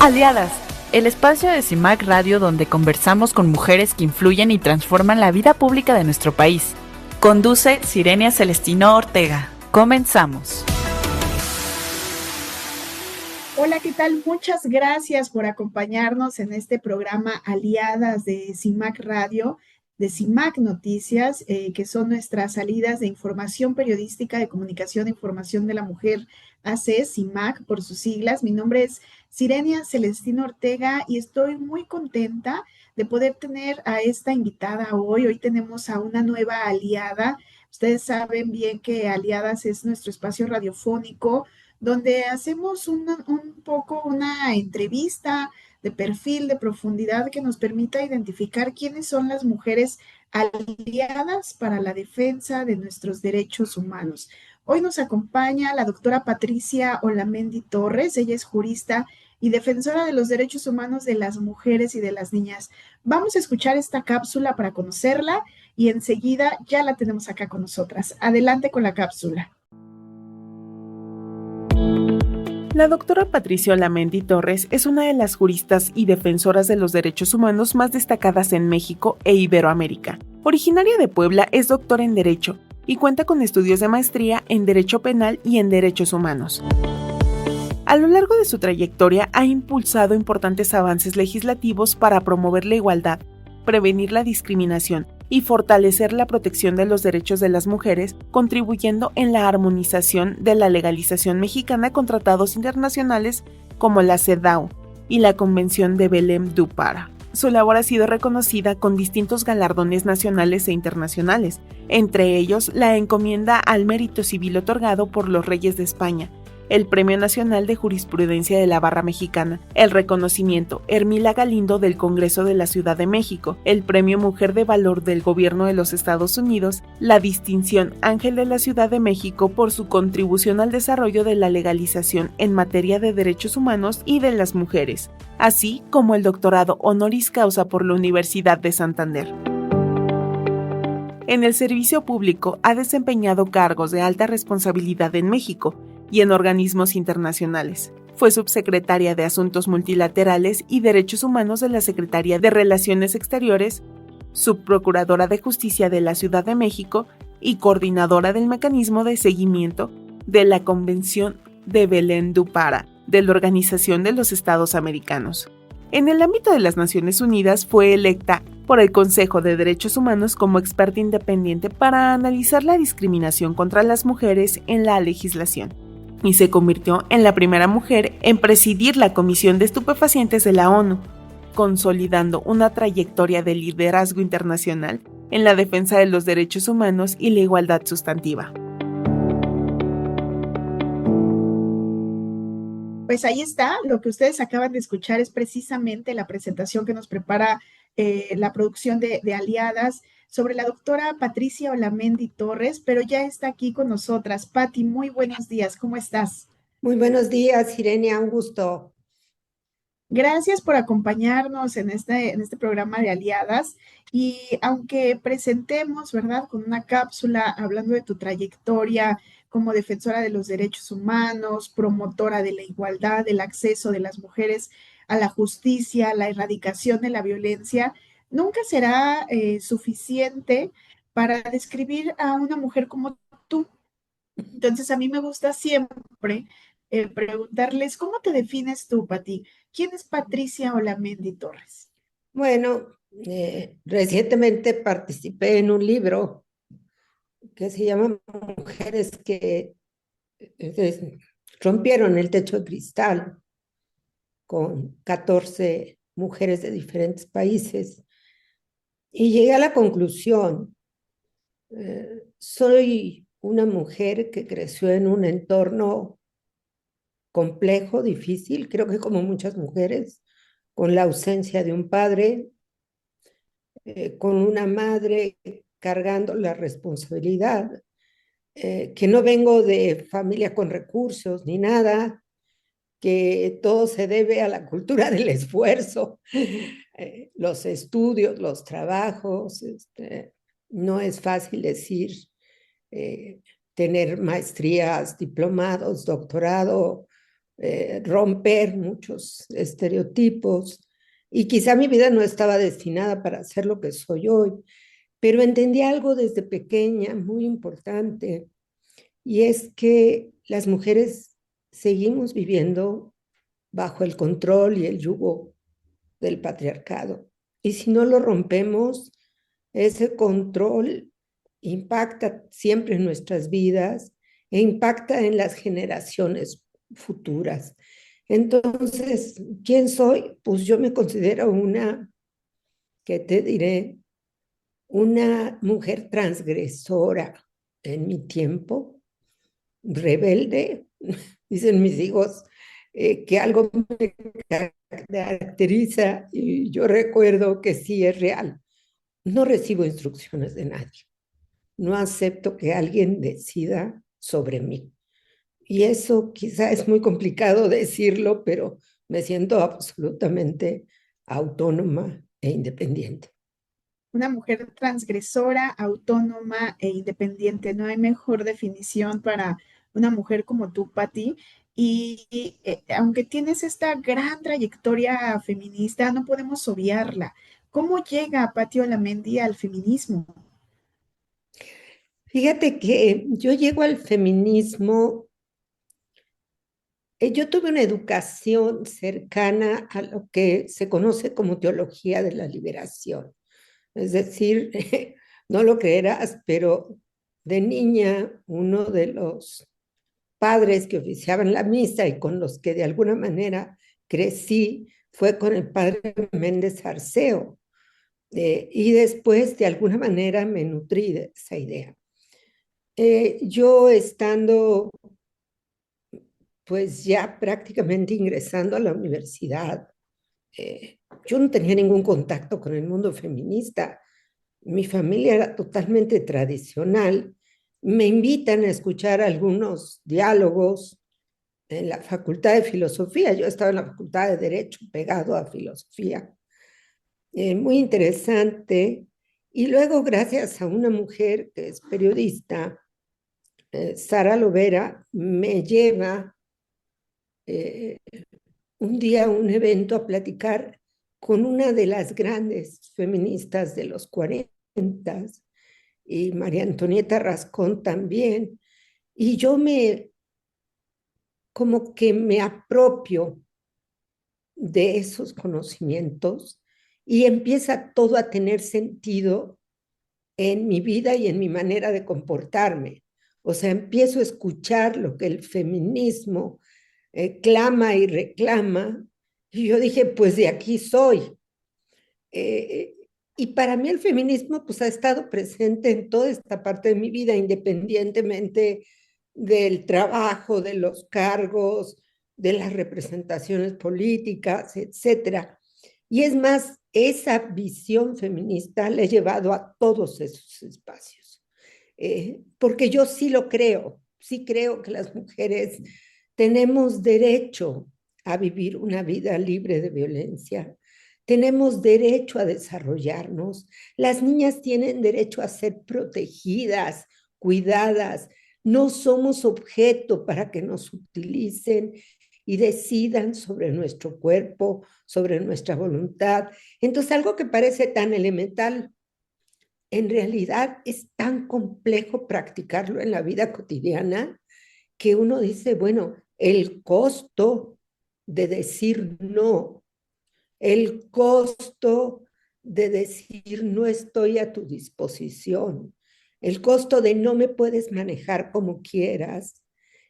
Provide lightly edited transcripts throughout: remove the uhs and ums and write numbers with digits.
Aliadas, el espacio de CIMAC Radio donde conversamos con mujeres que influyen y transforman la vida pública de nuestro país. Conduce Sirenia Celestino Ortega. Comenzamos. Hola, ¿qué tal? Muchas gracias por acompañarnos en este programa Aliadas de CIMAC Radio, de CIMAC Noticias, que son nuestras salidas de información periodística de comunicación e información de la mujer, AC, CIMAC por sus siglas. Mi nombre es Sirenia Celestino Ortega y estoy muy contenta de poder tener a esta invitada hoy. Hoy tenemos a una nueva aliada. Ustedes saben bien que Aliadas es nuestro espacio radiofónico donde hacemos un poco una entrevista de perfil, de profundidad que nos permita identificar quiénes son las mujeres aliadas para la defensa de nuestros derechos humanos. Hoy nos acompaña la doctora Patricia Olamendi Torres. Ella es jurista y defensora de los derechos humanos de las mujeres y de las niñas. Vamos a escuchar esta cápsula para conocerla y enseguida ya la tenemos acá con nosotras. Adelante con la cápsula. La doctora Patricia Olamendi Torres es una de las juristas y defensoras de los derechos humanos más destacadas en México e Iberoamérica. Originaria de Puebla, es doctora en Derecho y cuenta con estudios de maestría en Derecho Penal y en Derechos Humanos. A lo largo de su trayectoria ha impulsado importantes avances legislativos para promover la igualdad, prevenir la discriminación y fortalecer la protección de los derechos de las mujeres, contribuyendo en la armonización de la legalización mexicana con tratados internacionales como la CEDAW y la Convención de Belém do Pará. Su labor ha sido reconocida con distintos galardones nacionales e internacionales, entre ellos la encomienda al mérito civil otorgado por los Reyes de España, el Premio Nacional de Jurisprudencia de la Barra Mexicana, el reconocimiento Hermila Galindo del Congreso de la Ciudad de México, el Premio Mujer de Valor del Gobierno de los Estados Unidos, la distinción Ángel de la Ciudad de México por su contribución al desarrollo de la legalización en materia de derechos humanos y de las mujeres, así como el doctorado honoris causa por la Universidad de Santander. En el servicio público ha desempeñado cargos de alta responsabilidad en México y en organismos internacionales. Fue subsecretaria de Asuntos Multilaterales y Derechos Humanos de la Secretaría de Relaciones Exteriores, subprocuradora de Justicia de la Ciudad de México y coordinadora del mecanismo de seguimiento de la Convención de Belém do Pará de la Organización de los Estados Americanos. En el ámbito de las Naciones Unidas fue electa por el Consejo de Derechos Humanos como experta independiente para analizar la discriminación contra las mujeres en la legislación, y se convirtió en la primera mujer en presidir la Comisión de Estupefacientes de la ONU, consolidando una trayectoria de liderazgo internacional en la defensa de los derechos humanos y la igualdad sustantiva. Pues ahí está, lo que ustedes acaban de escuchar es precisamente la presentación que nos prepara la producción de Aliadas sobre la doctora Patricia Olamendi Torres, pero ya está aquí con nosotras. Pati, muy buenos días, ¿cómo estás? Muy buenos días, Irenia, un gusto. Gracias por acompañarnos en este programa de Aliadas y aunque presentemos, ¿verdad?, con una cápsula hablando de tu trayectoria como defensora de los derechos humanos, promotora de la igualdad, del acceso de las mujeres a la justicia, la erradicación de la violencia, nunca será suficiente para describir a una mujer como tú. Entonces, a mí me gusta siempre preguntarles, ¿cómo te defines tú, Pati? ¿Quién es Patricia Olamendi Torres? Bueno, recientemente participé en un libro que se llama Mujeres que rompieron el techo de cristal, con 14 mujeres de diferentes países, y llegué a la conclusión, soy una mujer que creció en un entorno complejo, difícil, creo que como muchas mujeres, con la ausencia de un padre, con una madre cargando la responsabilidad, que no vengo de familia con recursos ni nada, que todo se debe a la cultura del esfuerzo, los estudios, los trabajos. No es fácil decir, tener maestrías, diplomados, doctorado, romper muchos estereotipos. Y quizá mi vida no estaba destinada para ser lo que soy hoy, pero entendí algo desde pequeña muy importante, y es que las mujeres seguimos viviendo bajo el control y el yugo del patriarcado. Y si no lo rompemos, ese control impacta siempre en nuestras vidas e impacta en las generaciones futuras. Entonces, ¿quién soy? Pues yo me considero una, ¿qué te diré? Una mujer transgresora en mi tiempo, rebelde. Dicen mis hijos que algo me caracteriza, y yo recuerdo que sí es real. No recibo instrucciones de nadie. No acepto que alguien decida sobre mí. Y eso quizá es muy complicado decirlo, pero me siento absolutamente autónoma e independiente. Una mujer transgresora, autónoma e independiente. No hay mejor definición para una mujer como tú, Patti. Y aunque tienes esta gran trayectoria feminista, no podemos obviarla. ¿Cómo llega Patti Olamendi al feminismo? Fíjate que yo llego al feminismo. Yo tuve una educación cercana a lo que se conoce como teología de la liberación. Es decir, no lo creerás, pero de niña uno de los padres que oficiaban la misa y con los que de alguna manera crecí fue con el padre Méndez Arceo. Y después de alguna manera me nutrí de esa idea. Yo estando pues ya prácticamente ingresando a la universidad, yo no tenía ningún contacto con el mundo feminista. Mi familia era totalmente tradicional. Me invitan a escuchar algunos diálogos en la Facultad de Filosofía. Yo estaba en la Facultad de Derecho, pegado a Filosofía. Muy interesante. Y luego, gracias a una mujer que es periodista, Sara Lovera, me lleva eh, un día a un evento a platicar con una de las grandes feministas de los 40 y María Antonieta Rascón también. Y yo como que me apropio de esos conocimientos y empieza todo a tener sentido en mi vida y en mi manera de comportarme. O sea, empiezo a escuchar lo que el feminismo clama y reclama, y yo dije, pues de aquí soy. Eh, y para mí el feminismo pues ha estado presente en toda esta parte de mi vida, independientemente del trabajo, de los cargos, de las representaciones políticas, etcétera. Y es más, esa visión feminista la he llevado a todos esos espacios. Porque yo sí creo que las mujeres tenemos derecho a vivir una vida libre de violencia, tenemos derecho a desarrollarnos, las niñas tienen derecho a ser protegidas, cuidadas, no somos objeto para que nos utilicen y decidan sobre nuestro cuerpo, sobre nuestra voluntad. Entonces, algo que parece tan elemental, en realidad es tan complejo practicarlo en la vida cotidiana que uno dice, bueno, el costo de decir no, el costo de decir no estoy a tu disposición, el costo de no me puedes manejar como quieras,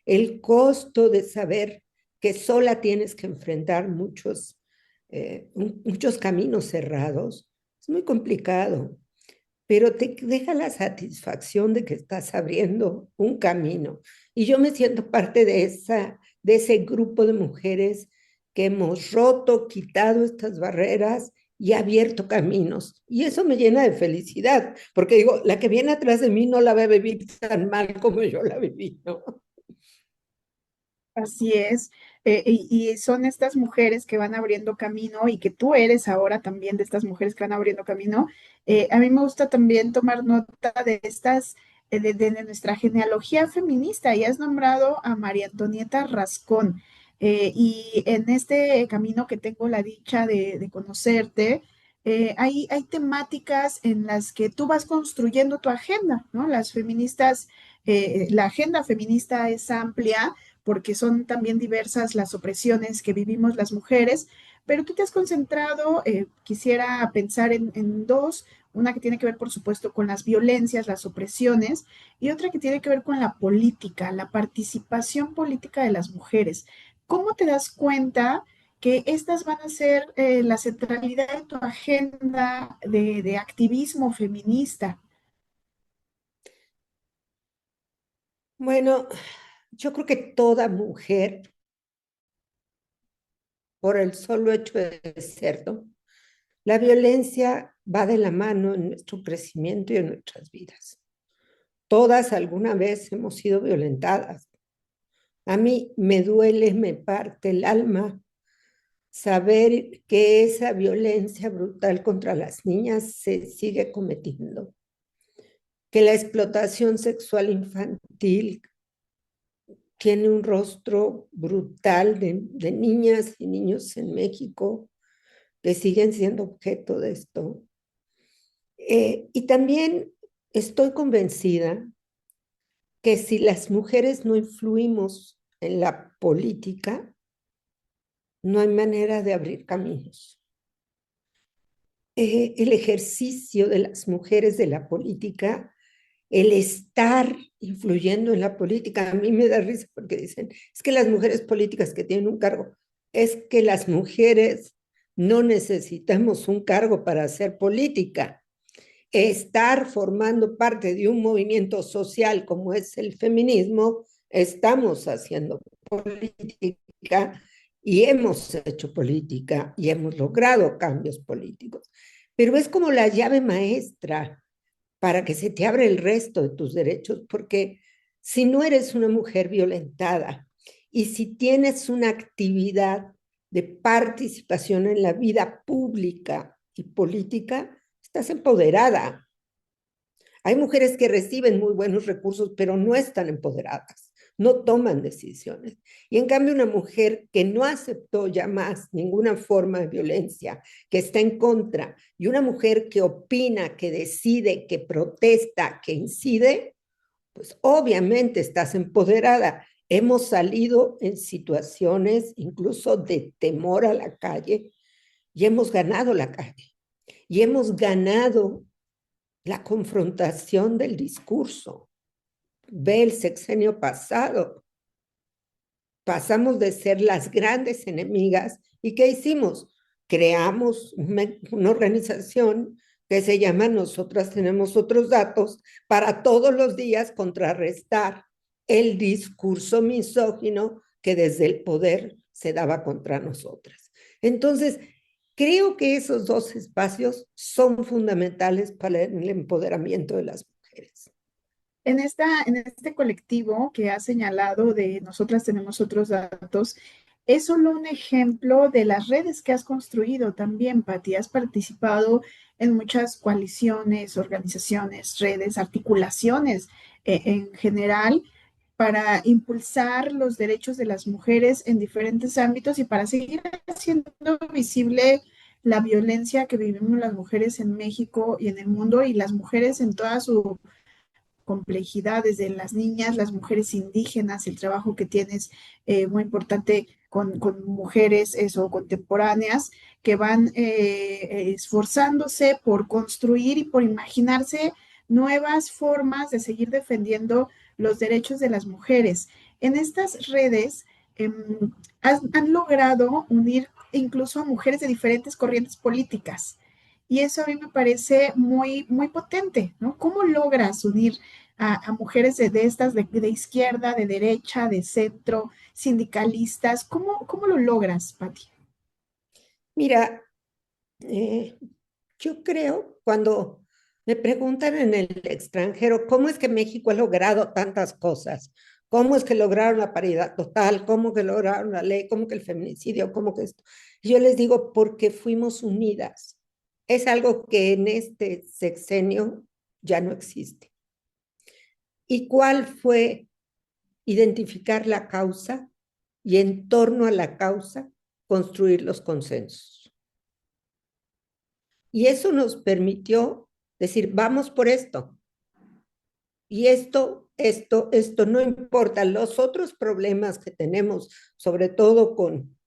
el costo de saber que sola tienes que enfrentar muchos caminos cerrados, es muy complicado, pero te deja la satisfacción de que estás abriendo un camino. Y yo me siento parte de ese grupo de mujeres que hemos roto, quitado estas barreras y abierto caminos. Y eso me llena de felicidad, porque digo, la que viene atrás de mí no la va a vivir tan mal como yo la viví, ¿no? Así es. Y son estas mujeres que van abriendo camino y que tú eres ahora también de estas mujeres que van abriendo camino. A mí me gusta también tomar nota de estas, de nuestra genealogía feminista y has nombrado a María Antonieta Rascón. Y en este camino que tengo la dicha de conocerte, hay temáticas en las que tú vas construyendo tu agenda, ¿no? Las feministas, la agenda feminista es amplia porque son también diversas las opresiones que vivimos las mujeres, pero tú te has concentrado, quisiera pensar en dos, una que tiene que ver, por supuesto, con las violencias, las opresiones, y otra que tiene que ver con la política, la participación política de las mujeres. ¿Cómo te das cuenta que estas van a ser la centralidad de tu agenda de activismo feminista? Bueno, yo creo que toda mujer, por el solo hecho de ser, ¿no? La violencia va de la mano en nuestro crecimiento y en nuestras vidas. Todas alguna vez hemos sido violentadas. A mí me duele, me parte el alma saber que esa violencia brutal contra las niñas se sigue cometiendo, que la explotación sexual infantil tiene un rostro brutal de niñas y niños en México que siguen siendo objeto de esto. Y también estoy convencida que si las mujeres no influimos en la política, no hay manera de abrir caminos. El ejercicio de las mujeres de la política, el estar influyendo en la política, a mí me da risa porque dicen, es que las mujeres políticas que tienen un cargo, es que las mujeres no necesitamos un cargo para hacer política. Estar formando parte de un movimiento social como es el feminismo, estamos haciendo política y hemos hecho política y hemos logrado cambios políticos. Pero es como la llave maestra para que se te abra el resto de tus derechos, porque si no eres una mujer violentada y si tienes una actividad de participación en la vida pública y política, estás empoderada. Hay mujeres que reciben muy buenos recursos, pero no están empoderadas, no toman decisiones. Y en cambio, una mujer que no aceptó ya más ninguna forma de violencia, que está en contra, y una mujer que opina, que decide, que protesta, que incide, pues obviamente estás empoderada. Hemos salido en situaciones incluso de temor a la calle y hemos ganado la calle y hemos ganado la confrontación del discurso. Ve el sexenio pasado. Pasamos de ser las grandes enemigas y ¿qué hicimos? Creamos una organización que se llama Nosotras Tenemos Otros Datos para todos los días contrarrestar el discurso misógino que desde el poder se daba contra nosotras. Entonces, creo que esos dos espacios son fundamentales para el empoderamiento de las mujeres. En este colectivo que has señalado de Nosotras Tenemos Otros Datos, es solo un ejemplo de las redes que has construido también, Patti. Has participado en muchas coaliciones, organizaciones, redes, articulaciones en general para impulsar los derechos de las mujeres en diferentes ámbitos y para seguir haciendo visible la violencia que vivimos las mujeres en México y en el mundo y las mujeres en toda su complejidad, desde las niñas, las mujeres indígenas, el trabajo que tienes muy importante con mujeres eso, contemporáneas que van esforzándose por construir y por imaginarse nuevas formas de seguir defendiendo los derechos de las mujeres. En estas redes han logrado unir incluso a mujeres de diferentes corrientes políticas. Y eso a mí me parece muy, muy potente, ¿no? ¿Cómo logras unir a mujeres de estas de izquierda, de derecha, de centro, sindicalistas? ¿Cómo lo logras, Patti? Mira, yo creo cuando me preguntan en el extranjero, ¿cómo es que México ha logrado tantas cosas? ¿Cómo es que lograron la paridad total? ¿Cómo que lograron la ley? ¿Cómo que el feminicidio? ¿Cómo que esto? Yo les digo, porque fuimos unidas. Es algo que en este sexenio ya no existe. ¿Y cuál fue identificar la causa y en torno a la causa construir los consensos. Y eso nos permitió decir, vamos por esto. Y esto no importa. Los otros problemas que tenemos, sobre todo con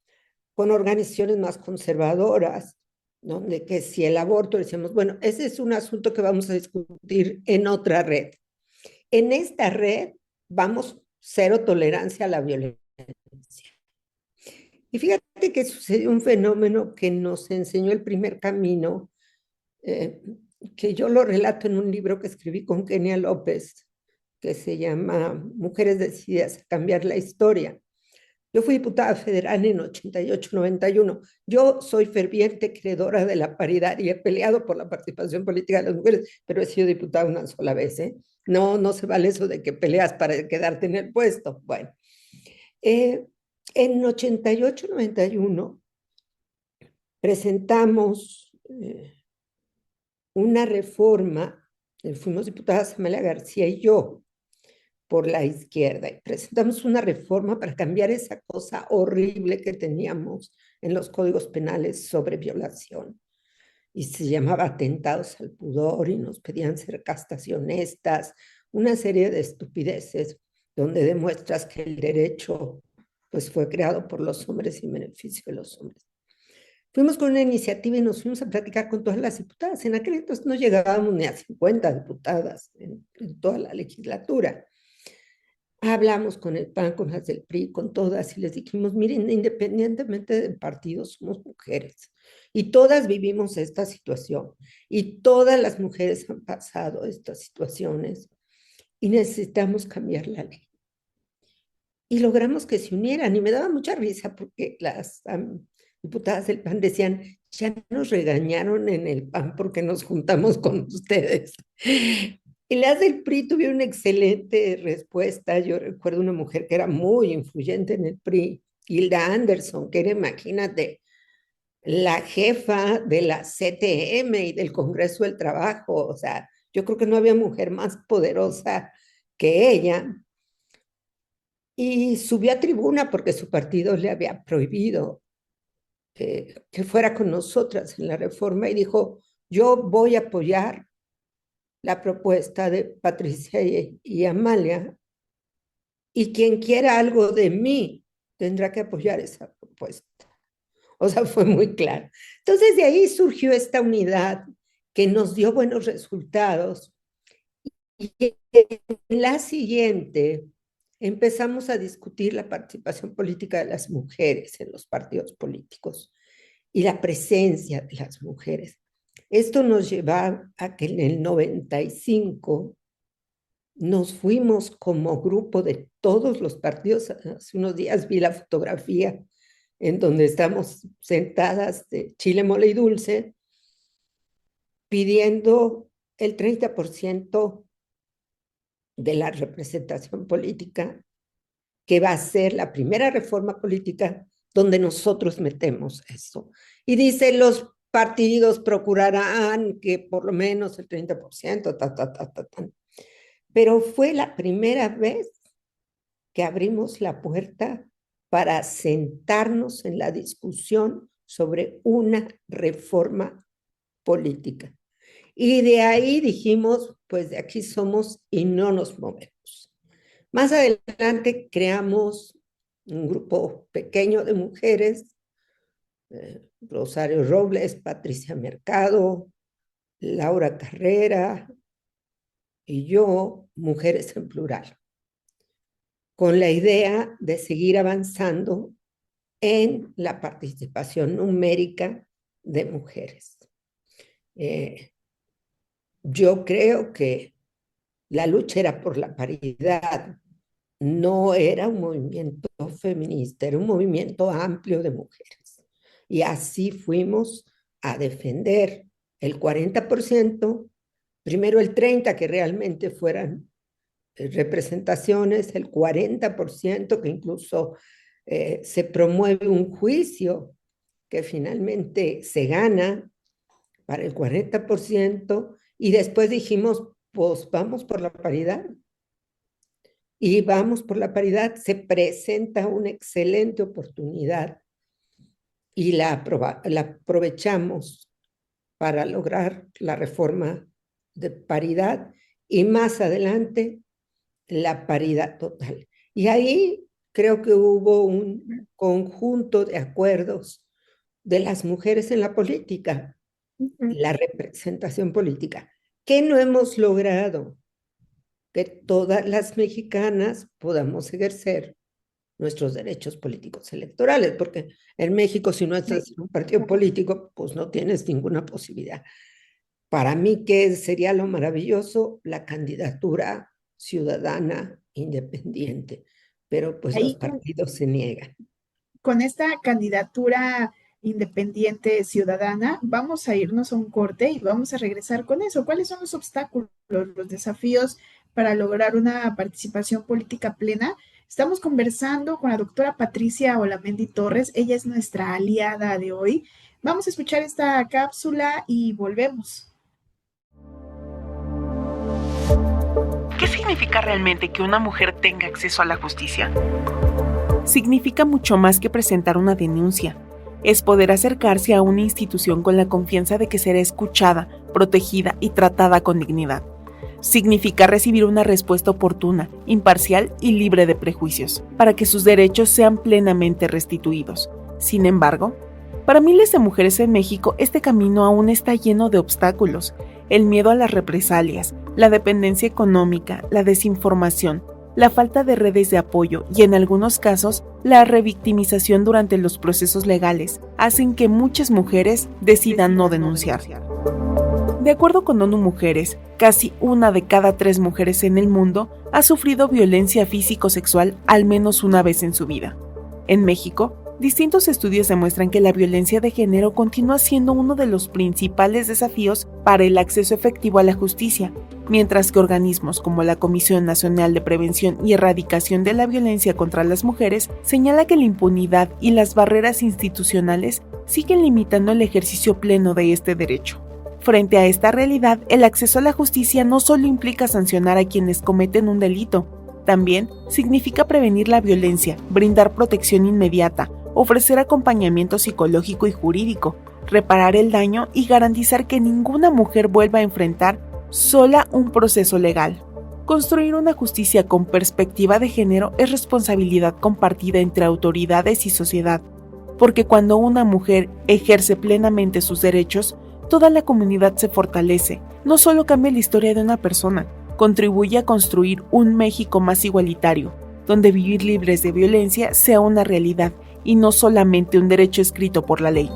organizaciones más conservadoras, donde que si el aborto, decíamos, bueno, ese es un asunto que vamos a discutir en otra red. En esta red vamos cero tolerancia a la violencia. Y fíjate que sucedió un fenómeno que nos enseñó el primer camino, que yo lo relato en un libro que escribí con Kenia López, que se llama Mujeres Decididas a Cambiar la Historia. Yo fui diputada federal en 88-91. Yo soy ferviente creedora de la paridad y he peleado por la participación política de las mujeres, pero he sido diputada una sola vez, ¿eh? No se vale eso de que peleas para quedarte en el puesto. Bueno, en 88-91 presentamos una reforma, fuimos diputadas Amalia García y yo, por la izquierda, y presentamos una reforma para cambiar esa cosa horrible que teníamos en los códigos penales sobre violación. Y se llamaba atentados al pudor y nos pedían ser castas y honestas, una serie de estupideces donde demuestras que el derecho pues fue creado por los hombres y en beneficio de los hombres. Fuimos con una iniciativa y nos fuimos a platicar con todas las diputadas. En aquel entonces no llegábamos ni a 50 diputadas en toda la legislatura. Hablamos con el PAN, con las del PRI, con todas, y les dijimos, miren, independientemente del partido, somos mujeres. Y todas vivimos esta situación. Y todas las mujeres han pasado estas situaciones. Y necesitamos cambiar la ley. Y logramos que se unieran. Y me daba mucha risa porque las diputadas del PAN decían, ya nos regañaron en el PAN porque nos juntamos con ustedes. Y las del PRI tuvieron una excelente respuesta. Yo recuerdo una mujer que era muy influyente en el PRI, Hilda Anderson, que era, imagínate, la jefa de la CTM y del Congreso del Trabajo. O sea, yo creo que no había mujer más poderosa que ella. Y subió a tribuna porque su partido le había prohibido que fuera con nosotras en la reforma y dijo, yo voy a apoyar la propuesta de Patricia y Amalia, y quien quiera algo de mí tendrá que apoyar esa propuesta. O sea, fue muy claro. Entonces, de ahí surgió esta unidad que nos dio buenos resultados. Y en la siguiente empezamos a discutir la participación política de las mujeres en los partidos políticos y la presencia de las mujeres. Esto nos lleva a que en el 95 nos fuimos como grupo de todos los partidos. Hace unos días vi la fotografía en donde estamos sentadas de chile, mole y dulce, pidiendo el 30% de la representación política, que va a ser la primera reforma política donde nosotros metemos eso. Y dice, los partidos procurarán que por lo menos el 30%, Pero fue la primera vez que abrimos la puerta para sentarnos en la discusión sobre una reforma política. Y de ahí dijimos, pues de aquí somos y no nos movemos. Más adelante creamos un grupo pequeño de mujeres, Rosario Robles, Patricia Mercado, Laura Carrera y yo, Mujeres en Plural, con la idea de seguir avanzando en la participación numérica de mujeres. Yo creo que la lucha era por la paridad, no era un movimiento feminista, era un movimiento amplio de mujeres. Y así fuimos a defender el 40%, primero el 30% que realmente fueran representaciones, el 40% que incluso se promueve un juicio que finalmente se gana para el 40%, y después dijimos, pues vamos por la paridad. y vamos por la paridad, se presenta una excelente oportunidad y la aprovechamos para lograr la reforma de paridad y más adelante la paridad total. Y ahí creo que hubo un conjunto de acuerdos de las mujeres en la política, la representación política, que no hemos logrado que todas las mexicanas podamos ejercer nuestros derechos políticos electorales, porque en México si no estás en un partido político, pues no tienes ninguna posibilidad. Para mí, ¿qué sería lo maravilloso? La candidatura ciudadana independiente, pero pues los Ahí partidos se niegan. con esta candidatura independiente ciudadana, vamos a irnos a un corte y vamos a regresar con eso. ¿Cuáles son los obstáculos, los desafíos para lograr una participación política plena? Estamos conversando con la doctora Patricia Olamendi Torres. Ella es nuestra aliada de hoy. Vamos a escuchar esta cápsula y volvemos. ¿Qué significa realmente que una mujer tenga acceso a la justicia? Significa mucho más que presentar una denuncia. Es poder acercarse a una institución con la confianza de que será escuchada, protegida y tratada con dignidad. Significa recibir una respuesta oportuna, imparcial y libre de prejuicios, para que sus derechos sean plenamente restituidos. Sin embargo, para miles de mujeres en México, este camino aún está lleno de obstáculos. El miedo a las represalias, la dependencia económica, la desinformación, la falta de redes de apoyo y, en algunos casos, la revictimización durante los procesos legales hacen que muchas mujeres decidan no denunciar. De acuerdo con ONU Mujeres, casi 1 de cada 3 mujeres en el mundo ha sufrido violencia físico-sexual al menos una vez en su vida. En México, distintos estudios demuestran que la violencia de género continúa siendo uno de los principales desafíos para el acceso efectivo a la justicia, mientras que organismos como la Comisión Nacional de Prevención y Erradicación de la Violencia contra las Mujeres señala que la impunidad y las barreras institucionales siguen limitando el ejercicio pleno de este derecho. Frente a esta realidad, el acceso a la justicia no solo implica sancionar a quienes cometen un delito, también significa prevenir la violencia, brindar protección inmediata, ofrecer acompañamiento psicológico y jurídico, reparar el daño y garantizar que ninguna mujer vuelva a enfrentar sola un proceso legal. Construir una justicia con perspectiva de género es responsabilidad compartida entre autoridades y sociedad, porque cuando una mujer ejerce plenamente sus derechos, toda la comunidad se fortalece. No solo cambia la historia de una persona, contribuye a construir un México más igualitario, donde vivir libres de violencia sea una realidad y no solamente un derecho escrito por la ley.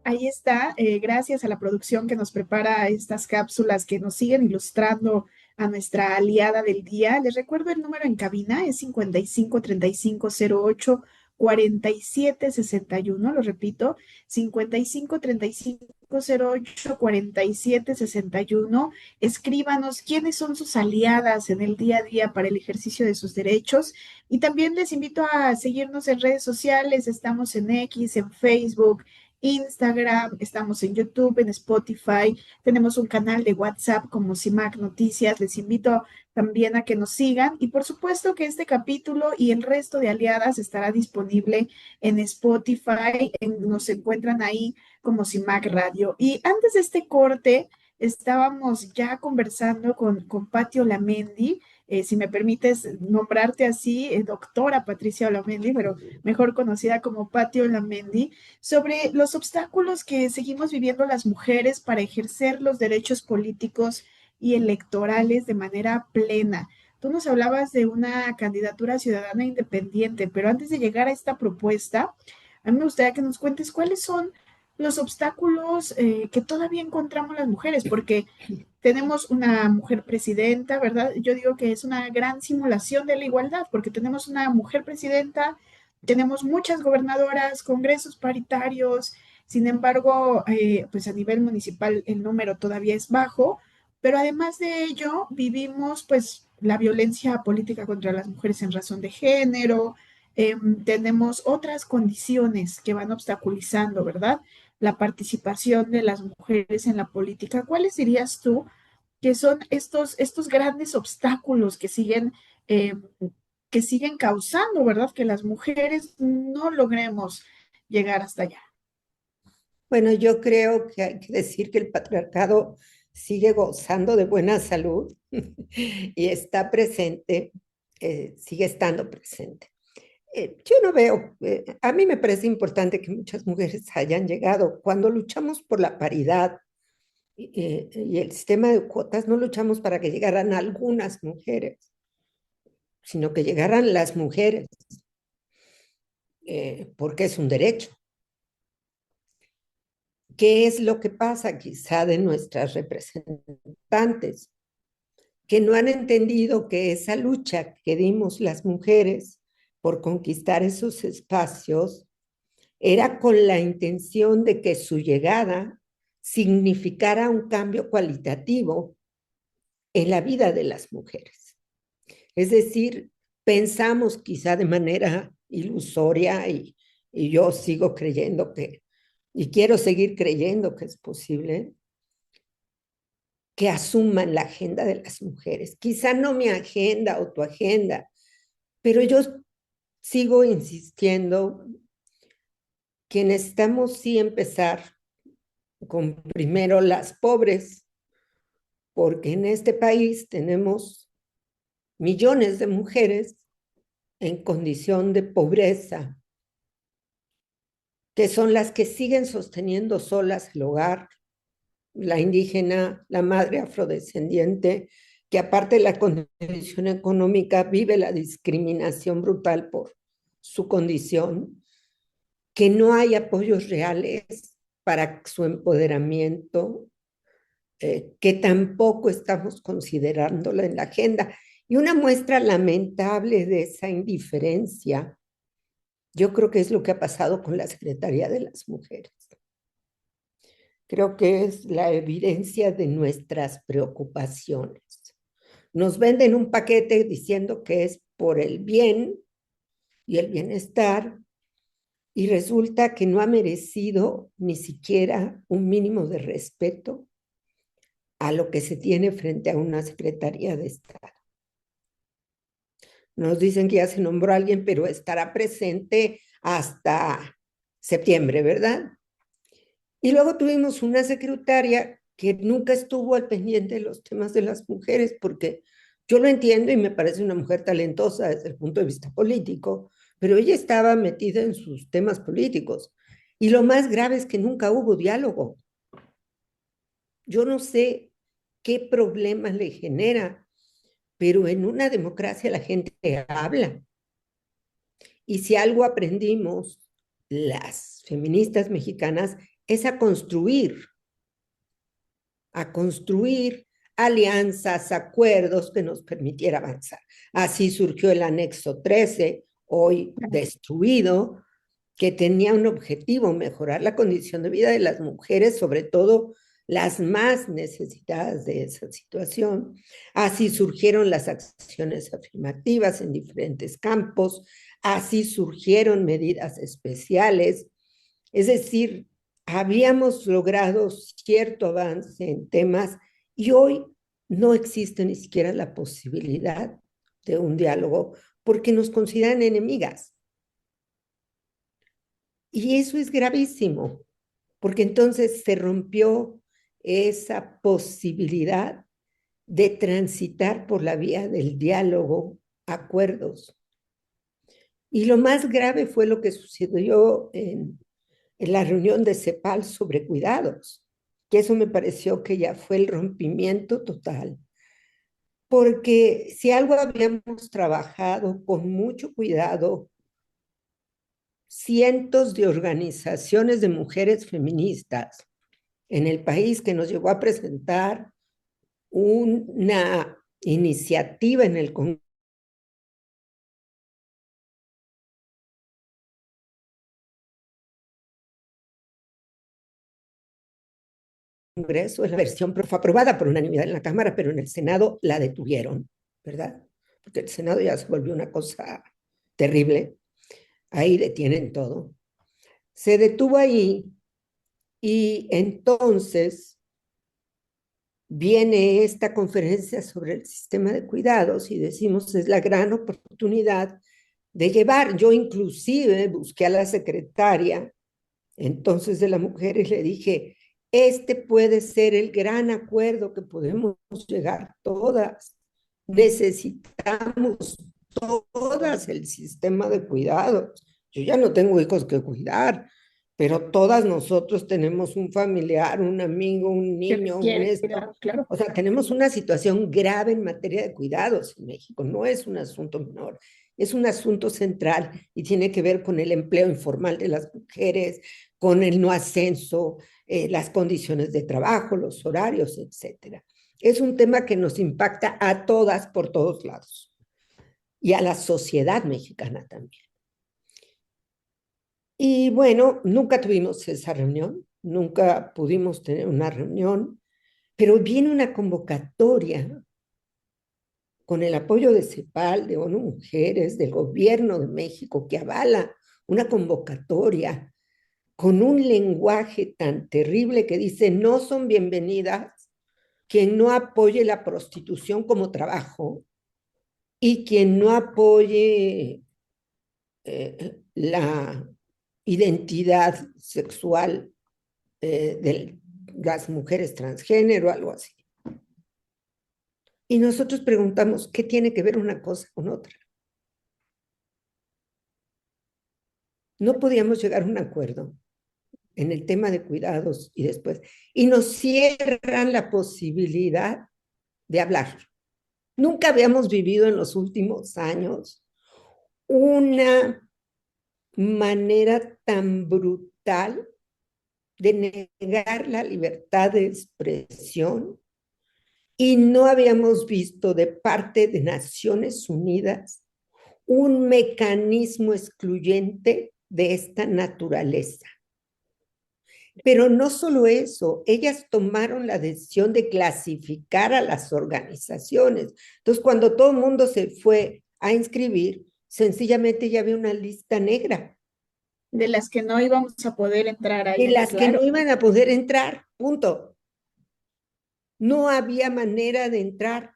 Ahí está, gracias a la producción que nos prepara estas cápsulas que nos siguen ilustrando a nuestra aliada del día. Les recuerdo el número en cabina, es 55 35 08 47 61, lo repito, 55 35 08 47 61. Escríbanos quiénes son sus aliadas en el día a día para el ejercicio de sus derechos. Y también les invito a seguirnos en redes sociales, estamos en X, en Facebook, Instagram, estamos en YouTube, en Spotify, tenemos un canal de WhatsApp como CIMAC Noticias. Les invito también a que nos sigan y por supuesto que este capítulo y el resto de aliadas estará disponible en Spotify, nos encuentran ahí como CIMAC Radio. Y antes de este corte, estábamos ya conversando con Patti Olamendi. Si me permites nombrarte así, doctora Patricia Olamendi, pero mejor conocida como Patti Olamendi, sobre los obstáculos que seguimos viviendo las mujeres para ejercer los derechos políticos y electorales de manera plena. Tú nos hablabas de una candidatura ciudadana independiente, pero antes de llegar a esta propuesta, a mí me gustaría que nos cuentes cuáles son los obstáculos que todavía encontramos las mujeres, porque tenemos una mujer presidenta, ¿verdad? Yo digo que es una gran simulación de la igualdad, porque tenemos una mujer presidenta, tenemos muchas gobernadoras, congresos paritarios. Sin embargo, pues a nivel municipal el número todavía es bajo, pero además de ello vivimos pues la violencia política contra las mujeres en razón de género. Tenemos otras condiciones que van obstaculizando, ¿verdad? la participación de las mujeres en la política, ¿cuáles dirías tú que son estos grandes obstáculos eh, que siguen causando, ¿verdad? Que las mujeres no logremos llegar hasta allá. Bueno, yo creo que hay que decir que el patriarcado sigue gozando de buena salud y está presente, sigue estando presente. Yo no veo, a mí me parece importante que muchas mujeres hayan llegado. Cuando luchamos por la paridad y el sistema de cuotas, no luchamos para que llegaran algunas mujeres, sino que llegaran las mujeres, porque es un derecho. ¿Qué es lo que pasa quizá de nuestras representantes? Que no han entendido que esa lucha que dimos las mujeres por conquistar esos espacios era con la intención de que su llegada significara un cambio cualitativo en la vida de las mujeres. Es decir, pensamos quizá de manera ilusoria y yo sigo creyendo que, y quiero seguir creyendo que es posible, que asuman la agenda de las mujeres. Quizá no mi agenda o tu agenda, pero yo sigo insistiendo que necesitamos sí empezar con primero las pobres, porque en este país tenemos millones de mujeres en condición de pobreza, que son las que siguen sosteniendo solas el hogar, la indígena, la madre afrodescendiente, que aparte de la condición económica vive la discriminación brutal por su condición, que no hay apoyos reales para su empoderamiento, que tampoco estamos considerándola en la agenda. Y una muestra lamentable de esa indiferencia, yo creo que es lo que ha pasado con la Secretaría de las Mujeres. Creo que es la evidencia de nuestras preocupaciones. Nos venden un paquete diciendo que es por el bien y el bienestar, y resulta que no ha merecido ni siquiera un mínimo de respeto a lo que se tiene frente a una Secretaría de Estado. Nos dicen que ya se nombró a alguien, pero estará presente hasta septiembre, ¿verdad? Y luego tuvimos una secretaria que nunca estuvo al pendiente de los temas de las mujeres, porque yo lo entiendo y me parece una mujer talentosa desde el punto de vista político, pero ella estaba metida en sus temas políticos. Y lo más grave es que nunca hubo diálogo. Yo no sé qué problema le genera, pero en una democracia la gente habla. Y si algo aprendimos las feministas mexicanas es a construir alianzas, acuerdos que nos permitiera avanzar. Así surgió el anexo 13, hoy destruido, que tenía un objetivo, mejorar la condición de vida de las mujeres, sobre todo las más necesitadas de esa situación. Así surgieron las acciones afirmativas en diferentes campos, así surgieron medidas especiales, es decir, habíamos logrado cierto avance en temas y hoy no existe ni siquiera la posibilidad de un diálogo porque nos consideran enemigas. Y eso es gravísimo, porque entonces se rompió esa posibilidad de transitar por la vía del diálogo, acuerdos. Y lo más grave fue lo que sucedió en la reunión de CEPAL sobre cuidados, que eso me pareció que ya fue el rompimiento total. Porque si algo habíamos trabajado con mucho cuidado, cientos de organizaciones de mujeres feministas en el país que nos llevó a presentar una iniciativa en el Congreso, la versión fue aprobada por unanimidad en la Cámara, pero en el Senado la detuvieron, ¿verdad? Porque el Senado ya se volvió una cosa terrible. Ahí detienen todo. Se detuvo ahí Y entonces viene esta conferencia sobre el sistema de cuidados y decimos, es la gran oportunidad de llevar. Yo inclusive busqué a la secretaria entonces de la mujer y le dije, este puede ser el gran acuerdo que podemos llegar todas. Necesitamos todas el sistema de cuidados. Yo ya no tengo hijos que cuidar, pero todas nosotros tenemos un familiar, un amigo, un Que niño, un requiere esto. cuidado, claro. O sea, tenemos una situación grave en materia de cuidados en México. No es un asunto menor, es un asunto central y tiene que ver con el empleo informal de las mujeres, con el no ascenso, las condiciones de trabajo, los horarios, etcétera. Es un tema que nos impacta a todas por todos lados y a la sociedad mexicana también. Y bueno, nunca tuvimos esa reunión, nunca pudimos tener una reunión, pero viene una convocatoria con el apoyo de CEPAL, de ONU Mujeres, del gobierno de México, que avala una convocatoria con un lenguaje tan terrible que dice, no son bienvenidas quien no apoye la prostitución como trabajo y quien no apoye la identidad sexual de las mujeres transgénero, algo así. Y nosotros preguntamos, ¿qué tiene que ver una cosa con otra? No podíamos llegar a un acuerdo en el tema de cuidados y después, y nos cierran la posibilidad de hablar. Nunca habíamos vivido en los últimos años una manera tan brutal de negar la libertad de expresión y no habíamos visto de parte de Naciones Unidas un mecanismo excluyente de esta naturaleza. Pero no solo eso, ellas tomaron la decisión de clasificar a las organizaciones. Entonces, cuando todo el mundo se fue a inscribir, sencillamente ya había una lista negra De las que no íbamos a poder entrar de ahí, las que claro. no iban a poder entrar, punto. No había manera de entrar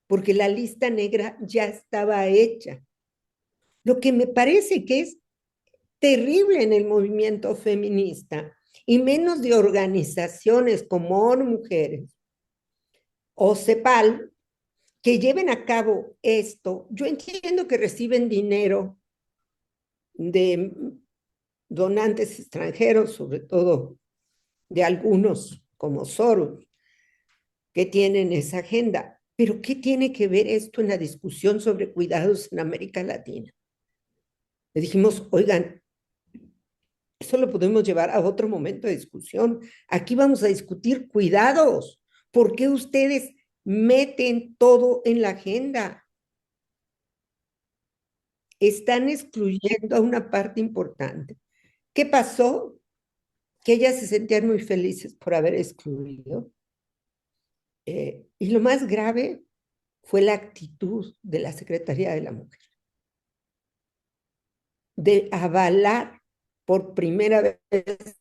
porque la lista negra ya estaba hecha. Lo que me parece que es terrible en el movimiento feminista y menos de organizaciones como ONU Mujeres o CEPAL que lleven a cabo esto. Yo entiendo que reciben dinero de donantes extranjeros, sobre todo de algunos como Soros, que tienen esa agenda. Pero ¿qué tiene que ver esto en la discusión sobre cuidados en América Latina? Le dijimos, oigan, eso lo podemos llevar a otro momento de discusión. Aquí vamos a discutir cuidados. ¿Por qué ustedes meten todo en la agenda? Están excluyendo a una parte importante. ¿Qué pasó? Que ellas se sentían muy felices por haber excluido. Y lo más grave fue la actitud de la Secretaría de la Mujer, de avalar por primera vez.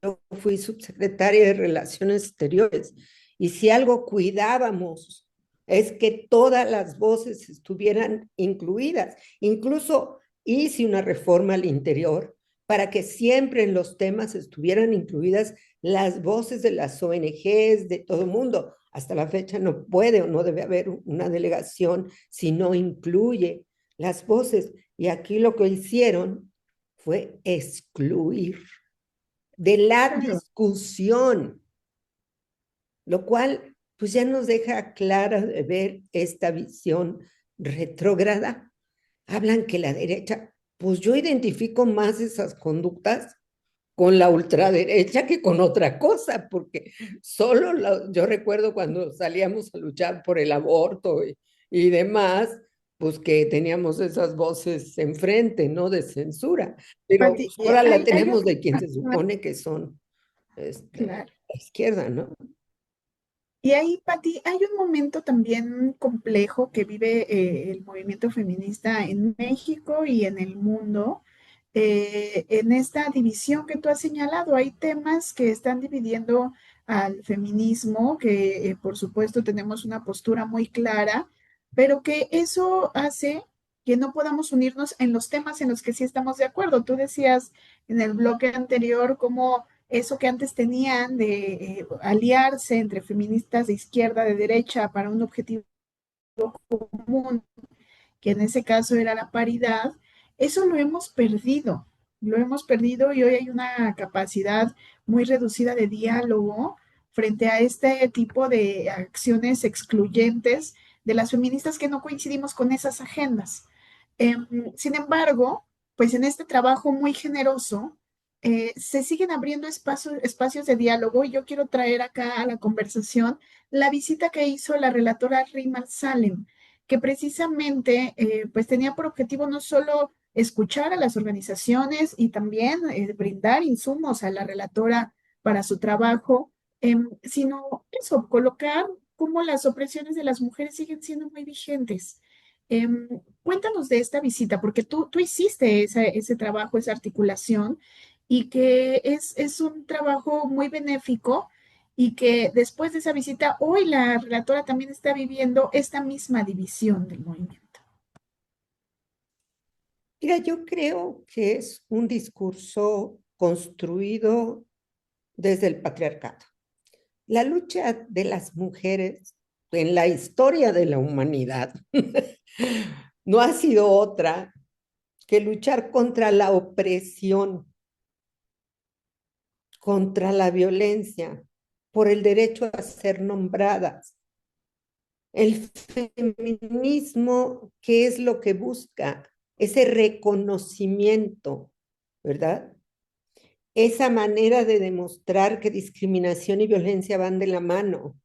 Yo fui subsecretaria de Relaciones Exteriores y si algo cuidábamos es que todas las voces estuvieran incluidas. Incluso hice una reforma al interior para que siempre en los temas estuvieran incluidas las voces de las ONGs, de todo el mundo. Hasta la fecha no puede o no debe haber una delegación si no incluye las voces. Y aquí lo que hicieron fue excluir de la discusión, lo cual pues ya nos deja clara de ver esta visión retrógrada. Hablan que la derecha, pues yo identifico más esas conductas con la ultraderecha que con otra cosa, porque yo recuerdo cuando salíamos a luchar por el aborto y demás, pues que teníamos esas voces enfrente, ¿no? De censura, pero Pati, pues, ahora la hay tenemos un, de quien se supone que son claro. la izquierda, ¿no? Y ahí, Pati, hay un momento también complejo que vive el movimiento feminista en México y en el mundo, en esta división que tú has señalado. Hay temas que están dividiendo al feminismo, que por supuesto tenemos una postura muy clara, pero que eso hace que no podamos unirnos en los temas en los que sí estamos de acuerdo. Tú decías en el bloque anterior cómo eso que antes tenían de aliarse entre feministas de izquierda, de derecha, para un objetivo común, que en ese caso era la paridad, eso lo hemos perdido y hoy hay una capacidad muy reducida de diálogo frente a este tipo de acciones excluyentes de las feministas que no coincidimos con esas agendas. Sin embargo, pues en este trabajo muy generoso, se siguen abriendo espacios de diálogo y yo quiero traer acá a la conversación la visita que hizo la relatora Rima Salem, que precisamente pues tenía por objetivo no solo escuchar a las organizaciones y también brindar insumos a la relatora para su trabajo, sino eso, colocar cómo las opresiones de las mujeres siguen siendo muy vigentes. Cuéntanos de esta visita, porque tú hiciste ese trabajo, esa articulación, y que es un trabajo muy benéfico y que después de esa visita, hoy la relatora también está viviendo esta misma división del movimiento. Mira, yo creo que es un discurso construido desde el patriarcado. La lucha de las mujeres en la historia de la humanidad no ha sido otra que luchar contra la opresión, contra la violencia, por el derecho a ser nombradas. El feminismo, ¿qué es lo que busca? Ese reconocimiento, ¿verdad? Esa manera de demostrar que discriminación y violencia van de la mano,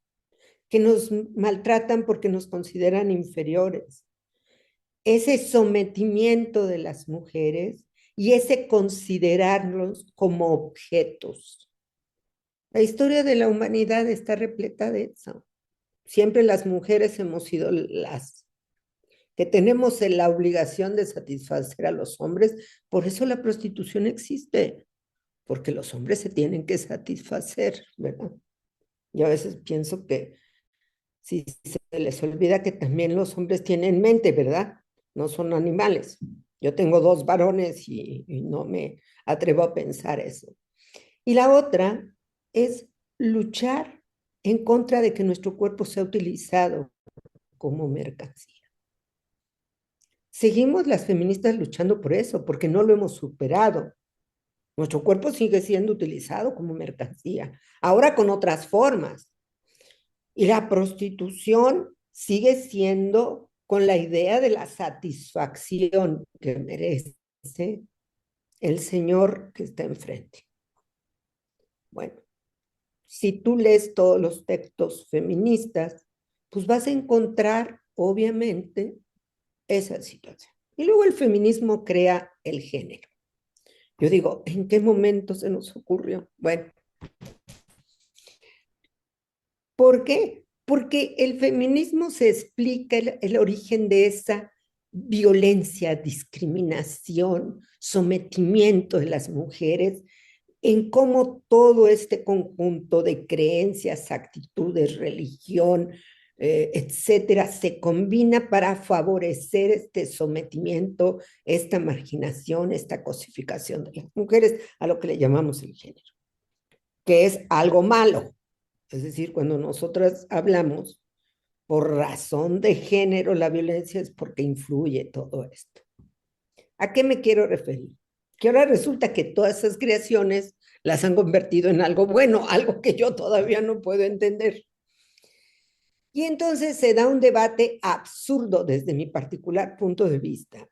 que nos maltratan porque nos consideran inferiores. Ese sometimiento de las mujeres y ese considerarlos como objetos. La historia de la humanidad está repleta de eso. Siempre las mujeres hemos sido las que tenemos la obligación de satisfacer a los hombres. Por eso la prostitución existe, porque los hombres se tienen que satisfacer, ¿verdad? Yo a veces pienso que si se les olvida que también los hombres tienen mente, ¿verdad? No son animales. Yo tengo 2 varones y no me atrevo a pensar eso. Y la otra es luchar en contra de que nuestro cuerpo sea utilizado como mercancía. Seguimos las feministas luchando por eso, porque no lo hemos superado. Nuestro cuerpo sigue siendo utilizado como mercancía, ahora con otras formas. Y la prostitución sigue siendo con la idea de la satisfacción que merece el señor que está enfrente. Bueno, si tú lees todos los textos feministas, pues vas a encontrar, obviamente, esa situación. Y luego el feminismo crea el género. Yo digo, ¿en qué momento se nos ocurrió? Bueno, ¿por qué? Porque el feminismo se explica el origen de esa violencia, discriminación, sometimiento de las mujeres, en cómo todo este conjunto de creencias, actitudes, religión, etcétera, se combina para favorecer este sometimiento, esta marginación, esta cosificación de las mujeres, a lo que le llamamos el género, que es algo malo. Es decir, cuando nosotras hablamos por razón de género, la violencia es porque influye todo esto. ¿A qué me quiero referir? Que ahora resulta que todas esas creaciones las han convertido en algo bueno, algo que yo todavía no puedo entender. Y entonces se da un debate absurdo desde mi particular punto de vista.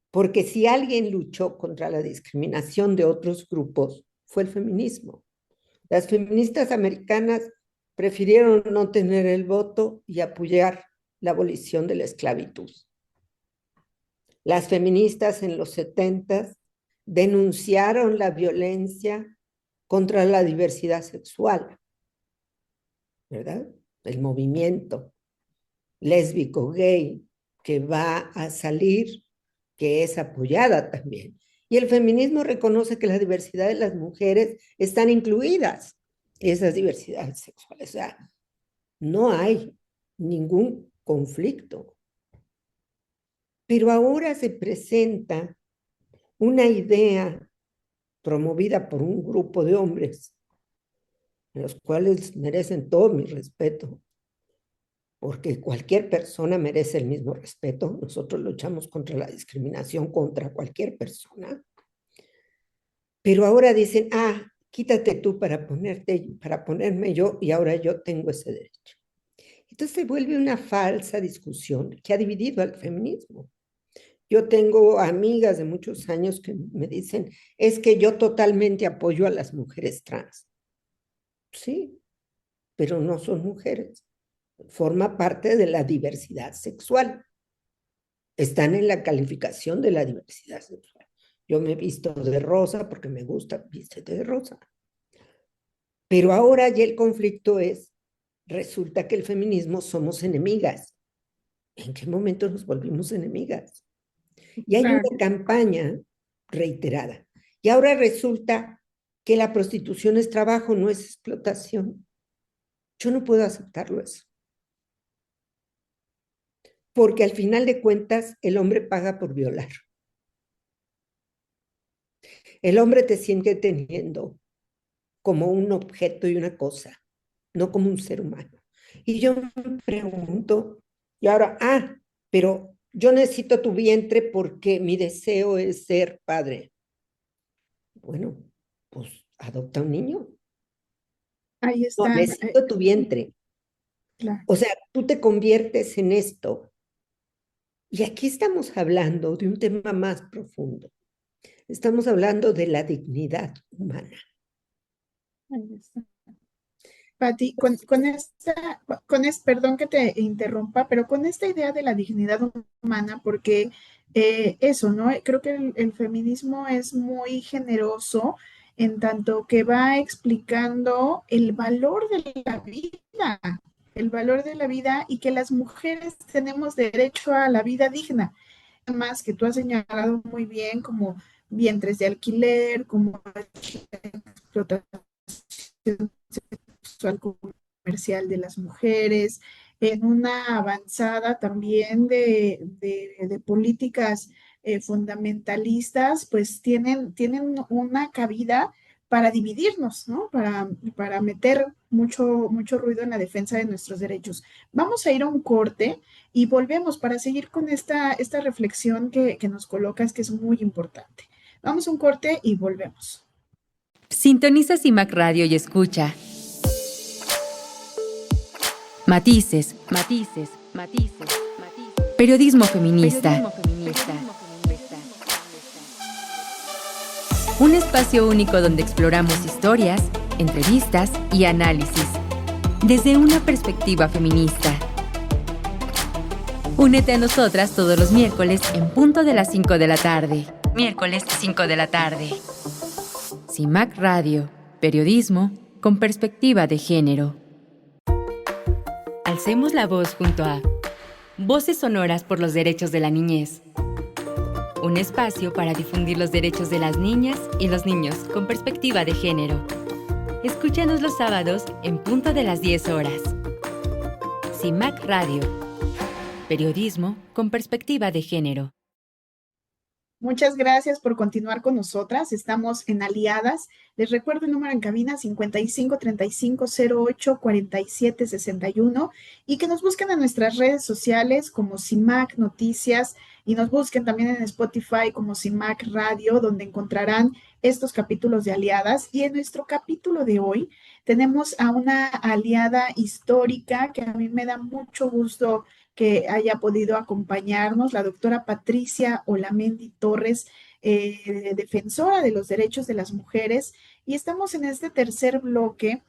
Porque si alguien luchó contra la discriminación de otros grupos, fue el feminismo. Las feministas americanas prefirieron no tener el voto y apoyar la abolición de la esclavitud. Las feministas en los 70 denunciaron la violencia contra la diversidad sexual, ¿verdad? El movimiento lésbico, gay, que va a salir que es apoyada también. Y el feminismo reconoce que la diversidad de las mujeres están incluidas, esas diversidades sexuales. O sea, no hay ningún conflicto. Pero ahora se presenta una idea promovida por un grupo de hombres, los cuales merecen todo mi respeto, porque cualquier persona merece el mismo respeto. Nosotros luchamos contra la discriminación contra cualquier persona. Pero ahora dicen, quítate tú para ponerme yo, y ahora yo tengo ese derecho. Entonces se vuelve una falsa discusión que ha dividido al feminismo. Yo tengo amigas de muchos años que me dicen, es que yo totalmente apoyo a las mujeres trans. Sí, pero no son mujeres. Forma parte de la diversidad sexual. Están en la calificación de la diversidad sexual. Yo me he visto de rosa porque me gusta vístete de rosa. Pero ahora ya el conflicto resulta que el feminismo somos enemigas. ¿En qué momento nos volvimos enemigas? Y hay una campaña reiterada. Y ahora resulta que la prostitución es trabajo, no es explotación. Yo no puedo aceptarlo eso. Porque al final de cuentas el hombre paga por violar. El hombre te sigue teniendo como un objeto y una cosa, no como un ser humano. Y yo me pregunto, y ahora, pero yo necesito tu vientre porque mi deseo es ser padre. Bueno, pues adopta un niño. Ahí No, está. necesito tu vientre. Claro. O sea, tú te conviertes en esto. Y aquí estamos hablando de un tema más profundo. Estamos hablando de la dignidad humana. Ahí está. Pati, perdón que te interrumpa, pero con esta idea de la dignidad humana, porque eso, ¿no? Creo que el feminismo es muy generoso en tanto que va explicando el valor de la vida y que las mujeres tenemos derecho a la vida digna. Además, que tú has señalado muy bien como vientres de alquiler, como explotación sexual comercial de las mujeres, en una avanzada también de políticas fundamentalistas, pues tienen una cabida para dividirnos, ¿no? Para meter mucho ruido en la defensa de nuestros derechos. Vamos a ir a un corte y volvemos para seguir con esta reflexión que nos colocas, que es muy importante. Vamos a un corte y volvemos. Sintoniza CIMAC Radio y escucha Matices, matices, matices, matices. Periodismo feminista. Un espacio único donde exploramos historias, entrevistas y análisis desde una perspectiva feminista. Únete a nosotras todos los miércoles en punto de las 5 de la tarde. Miércoles 5 de la tarde. CIMAC Radio, periodismo con perspectiva de género. Alcemos la voz junto a Voces Sonoras por los Derechos de la Niñez. Un espacio para difundir los derechos de las niñas y los niños con perspectiva de género. Escúchanos los sábados en punto de las 10 horas. CIMAC Radio, periodismo con perspectiva de género. Muchas gracias por continuar con nosotras. Estamos en Aliadas. Les recuerdo el número en cabina 5535084761 y que nos busquen en nuestras redes sociales como CIMAC Noticias y nos busquen también en Spotify como CIMAC Radio, donde encontrarán estos capítulos de Aliadas. Y en nuestro capítulo de hoy tenemos a una aliada histórica que a mí me da mucho gusto que haya podido acompañarnos, la doctora Patricia Olamendi Torres, defensora de los derechos de las mujeres. Y estamos en este tercer bloque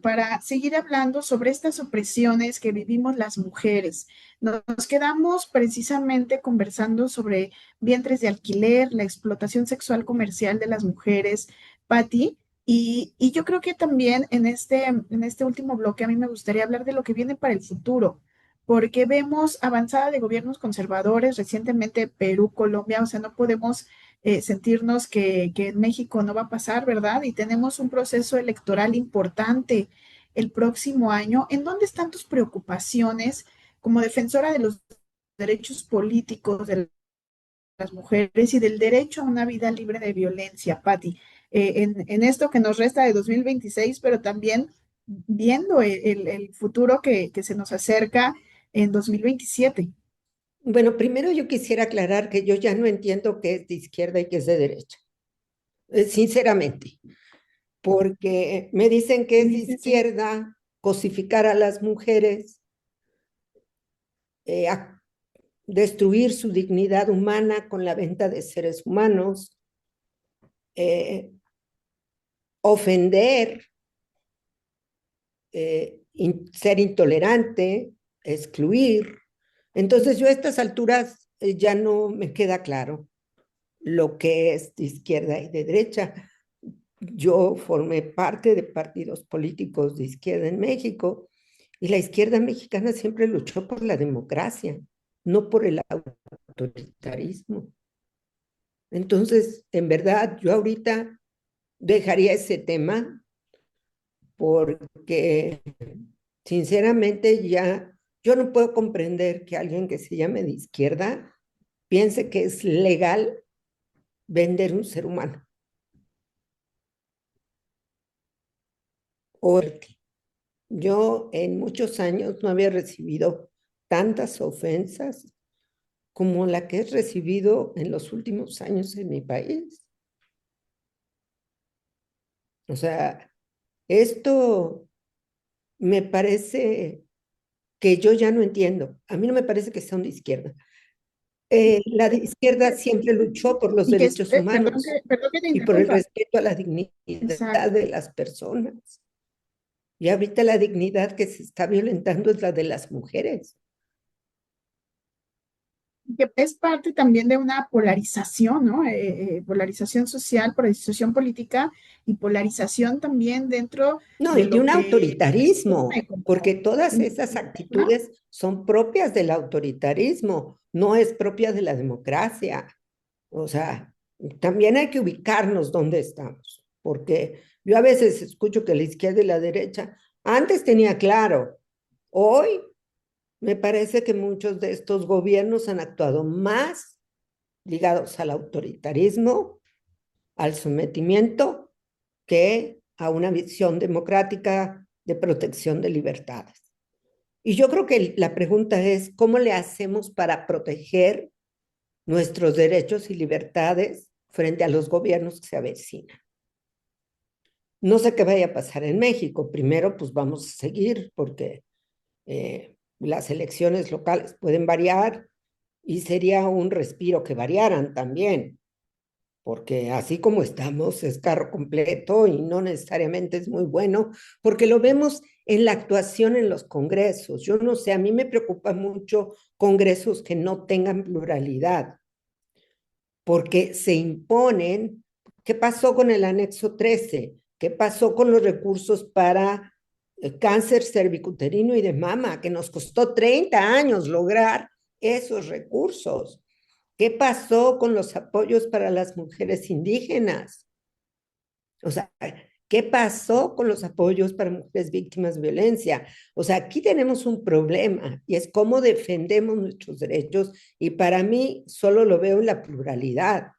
para seguir hablando sobre estas opresiones que vivimos las mujeres. Nos quedamos precisamente conversando sobre vientres de alquiler, la explotación sexual comercial de las mujeres, Patti. Y yo creo que también en este último bloque a mí me gustaría hablar de lo que viene para el futuro, porque vemos avanzada de gobiernos conservadores, recientemente Perú, Colombia, o sea, no podemos sentirnos que en México no va a pasar, ¿verdad? Y tenemos un proceso electoral importante el próximo año. ¿En dónde están tus preocupaciones como defensora de los derechos políticos de las mujeres y del derecho a una vida libre de violencia, Patti? En esto que nos resta de 2026, pero también viendo el futuro que se nos acerca en 2027. Bueno, primero yo quisiera aclarar que yo ya no entiendo qué es de izquierda y qué es de derecha, sinceramente, porque me dicen que es de Sí, sí, sí. izquierda cosificar a las mujeres, a destruir su dignidad humana con la venta de seres humanos, eh, ofender, ser intolerante, excluir. Entonces yo a estas alturas ya no me queda claro lo que es de izquierda y de derecha. Yo formé parte de partidos políticos de izquierda en México y la izquierda mexicana siempre luchó por la democracia, no por el autoritarismo. Entonces, en verdad, yo ahorita dejaría ese tema porque sinceramente ya yo no puedo comprender que alguien que se llame de izquierda piense que es legal vender un ser humano. Porque yo en muchos años no había recibido tantas ofensas como la que he recibido en los últimos años en mi país. O sea, esto me parece que yo ya no entiendo. A mí no me parece que sea de izquierda. La de izquierda siempre luchó por los Y que es, derechos humanos perdón que te y por el interrumpa. respeto a la dignidad Exacto. de las personas. Y ahorita la dignidad que se está violentando es la de las mujeres. Que es parte también de una polarización, ¿no? Polarización social, polarización política y polarización también dentro No, de y de lo un que se autoritarismo, asume como, porque todas esas ¿no? actitudes son propias del autoritarismo, no es propia de la democracia. O sea, también hay que ubicarnos donde estamos, porque yo a veces escucho que la izquierda y la derecha antes tenía claro, hoy me parece que muchos de estos gobiernos han actuado más ligados al autoritarismo, al sometimiento, que a una visión democrática de protección de libertades. Y yo creo que la pregunta es, ¿cómo le hacemos para proteger nuestros derechos y libertades frente a los gobiernos que se avecinan? No sé qué vaya a pasar en México. Primero, pues vamos a seguir porque las elecciones locales pueden variar y sería un respiro que variaran también, porque así como estamos es carro completo y no necesariamente es muy bueno, porque lo vemos en la actuación en los congresos. Yo no sé, a mí me preocupa mucho congresos que no tengan pluralidad, porque se imponen. ¿Qué pasó con el anexo 13? ¿Qué pasó con los recursos para el cáncer cervicuterino y de mama, que nos costó 30 años lograr esos recursos? ¿Qué pasó con los apoyos para las mujeres indígenas? O sea, ¿qué pasó con los apoyos para mujeres víctimas de violencia? O sea, aquí tenemos un problema y es cómo defendemos nuestros derechos y para mí solo lo veo en la pluralidad,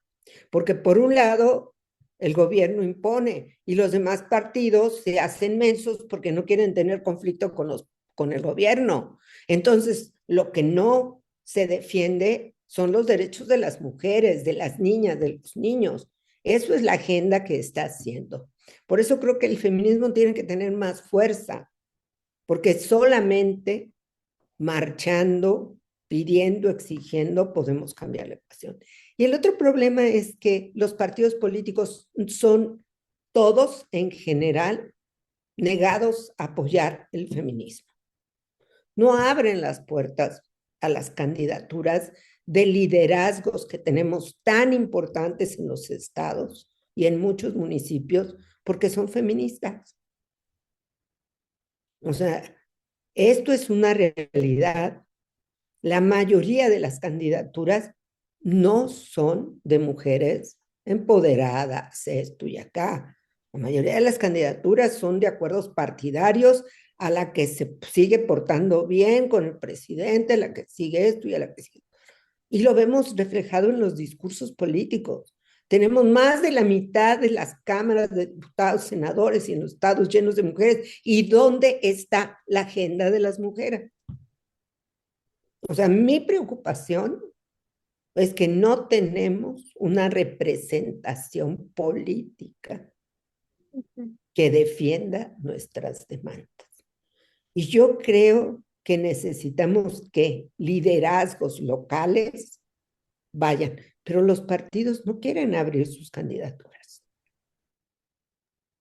porque por un lado el gobierno impone y los demás partidos se hacen mensos porque no quieren tener conflicto con el gobierno. Entonces, lo que no se defiende son los derechos de las mujeres, de las niñas, de los niños. Eso es la agenda que está haciendo. Por eso creo que el feminismo tiene que tener más fuerza, porque solamente marchando, pidiendo, exigiendo, podemos cambiar la ecuación. Y el otro problema es que los partidos políticos son todos en general negados a apoyar el feminismo. No abren las puertas a las candidaturas de liderazgos que tenemos tan importantes en los estados y en muchos municipios porque son feministas. O sea, Esto es una realidad. La mayoría de las candidaturas no son de mujeres empoderadas, esto y acá. La mayoría de las candidaturas son de acuerdos partidarios a la que se sigue portando bien con el presidente, a la que sigue esto y a la que sigue. Y lo vemos reflejado en los discursos políticos. Tenemos más de la mitad de las cámaras de diputados, senadores y en los estados llenos de mujeres. ¿Y dónde está la agenda de las mujeres? O sea, mi preocupación es que no tenemos una representación política que defienda nuestras demandas. Y yo creo que necesitamos que liderazgos locales vayan, pero los partidos no quieren abrir sus candidaturas.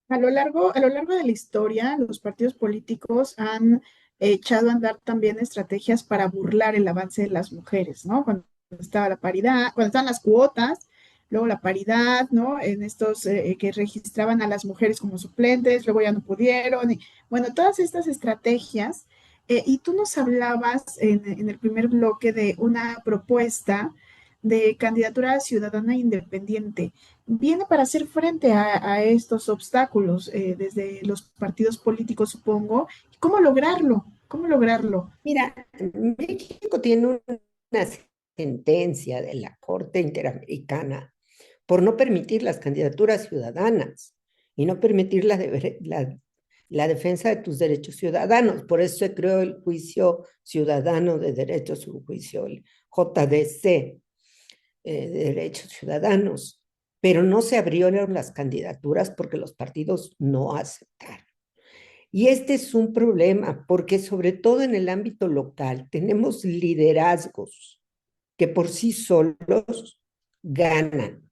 A lo largo de la historia, los partidos políticos han echado a andar también estrategias para burlar el avance de las mujeres, ¿no? Cuando estaba la paridad, cuando estaban las cuotas, luego la paridad, ¿no? En estos que registraban a las mujeres como suplentes, luego ya no pudieron. Y, bueno, todas estas estrategias. Y tú nos hablabas en el primer bloque de una propuesta de candidatura ciudadana independiente. Viene para hacer frente a estos obstáculos desde los partidos políticos, supongo. ¿Cómo lograrlo? ¿Cómo lograrlo? Mira, México tiene una sentencia de la Corte Interamericana por no permitir las candidaturas ciudadanas y no permitir la defensa de tus derechos ciudadanos. Por eso se creó el Juicio Ciudadano de Derechos, el juicio, el JDC, de Derechos Ciudadanos. Pero no se abrieron las candidaturas porque los partidos no aceptaron. Y este es un problema porque sobre todo en el ámbito local tenemos liderazgos que por sí solos ganan.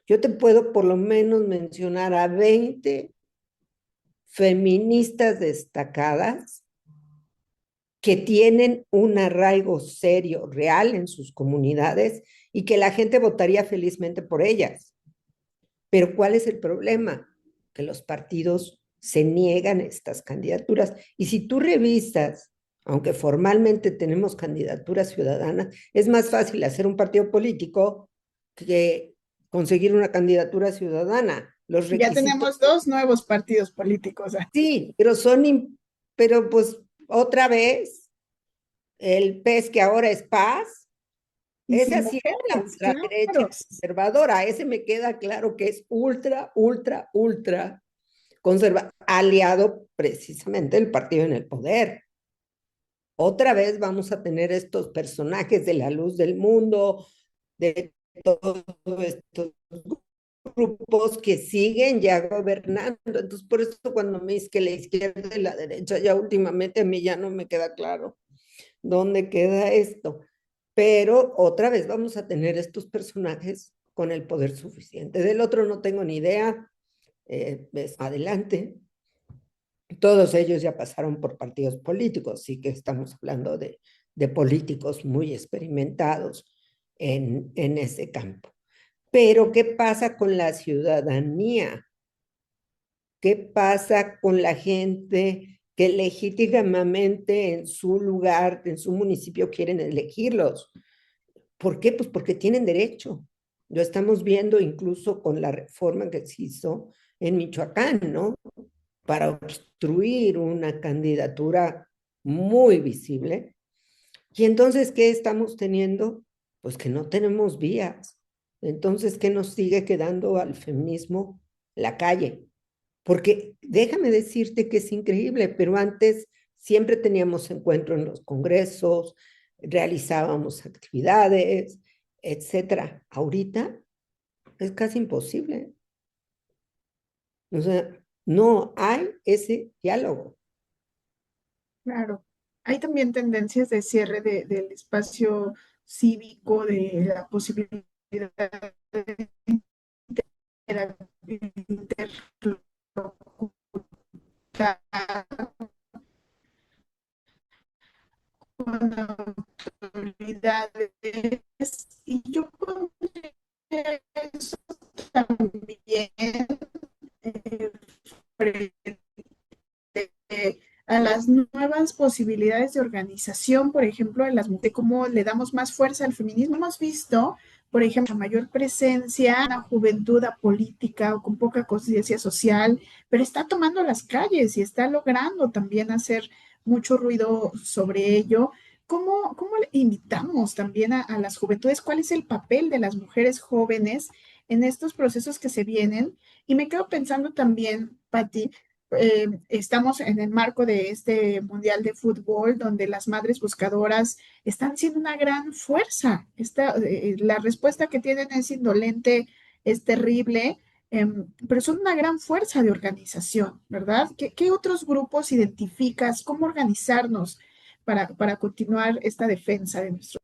Yo te puedo por lo menos mencionar a 20 feministas destacadas que tienen un arraigo serio, real en sus comunidades y que la gente votaría felizmente por ellas. Pero ¿cuál es el problema? Que los partidos se niegan a estas candidaturas. Y si tú revisas, aunque formalmente tenemos candidaturas ciudadanas, es más fácil hacer un partido político que conseguir una candidatura ciudadana. Los Ya requisitos, tenemos dos nuevos partidos políticos. sí, pero pues otra vez, el PES que ahora es Paz, Y esa sin sí es la mujeres, ultraderecha claro. conservadora, ese me queda claro que es ultra aliado precisamente del partido en el poder. Otra vez vamos a tener estos personajes de la luz del mundo, de todos estos grupos que siguen ya gobernando. Entonces, por eso cuando me dice que la izquierda y la derecha, ya últimamente a mí ya no me queda claro dónde queda esto. Pero otra vez vamos a tener estos personajes con el poder suficiente. Del otro no tengo ni idea. Adelante. Todos ellos ya pasaron por partidos políticos, sí que estamos hablando de políticos muy experimentados en ese campo. Pero, ¿qué pasa con la ciudadanía? ¿Qué pasa con la gente que legítimamente en su lugar, en su municipio quieren elegirlos? ¿Por qué? Pues porque tienen derecho. Lo estamos viendo incluso con la reforma que se hizo en Michoacán, ¿no? Para obstruir una candidatura muy visible. Y entonces, ¿qué estamos teniendo? Pues que no tenemos vías. Entonces, ¿qué nos sigue quedando al feminismo? La calle. Porque déjame decirte que es increíble, pero antes siempre teníamos encuentro en los congresos, realizábamos actividades, etcétera. Ahorita es casi imposible. O sea, no hay ese diálogo. Claro. Hay también tendencias de cierre del espacio cívico, de la posibilidad de interlocutar con autoridades. Y yo pondría eso también frente a las nuevas posibilidades posibilidades de organización, por ejemplo, de las mujeres, cómo le damos más fuerza al feminismo. Hemos visto, por ejemplo, mayor presencia en la juventud apolítica o con poca conciencia social, pero está tomando las calles y está logrando también hacer mucho ruido sobre ello. ¿Cómo le invitamos también a las juventudes? ¿Cuál es el papel de las mujeres jóvenes en estos procesos que se vienen? Y me quedo pensando también, Patti, estamos en el marco de este Mundial de Fútbol, donde las madres buscadoras están siendo una gran fuerza. La respuesta que tienen es indolente, es terrible, pero son una gran fuerza de organización, ¿verdad? ¿Qué otros grupos identificas? ¿Cómo organizarnos para continuar esta defensa de nuestro?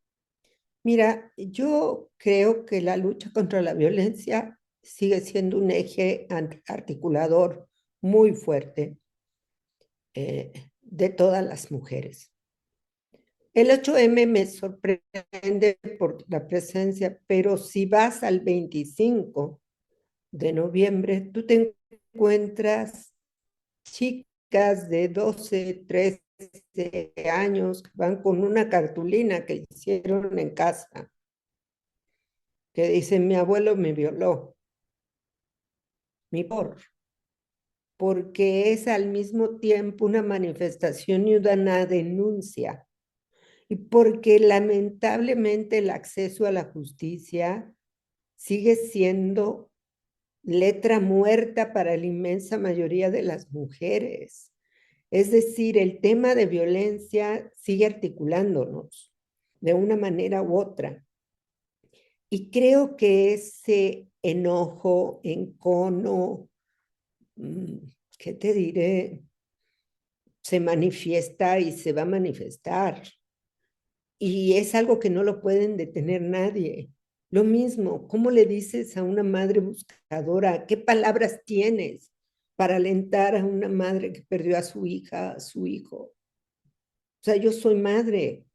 Mira, yo creo que la lucha contra la violencia sigue siendo un eje articulador muy fuerte de todas las mujeres. El 8M me sorprende por la presencia, pero si vas al 25 de noviembre, tú te encuentras chicas de 12, 13 años que van con una cartulina que hicieron en casa, que dice: mi abuelo me violó, porque es al mismo tiempo una manifestación y una denuncia, y porque lamentablemente el acceso a la justicia sigue siendo letra muerta para la inmensa mayoría de las mujeres. Es decir, el tema de violencia sigue articulándonos de una manera u otra. Y creo que ese enojo, encono, ¿qué te diré? Se manifiesta y se va a manifestar. Y es algo que no lo pueden detener nadie. Lo mismo, ¿cómo le dices a una madre buscadora? ¿Qué palabras tienes para alentar a una madre que perdió a su hija, a su hijo? O sea, yo soy madre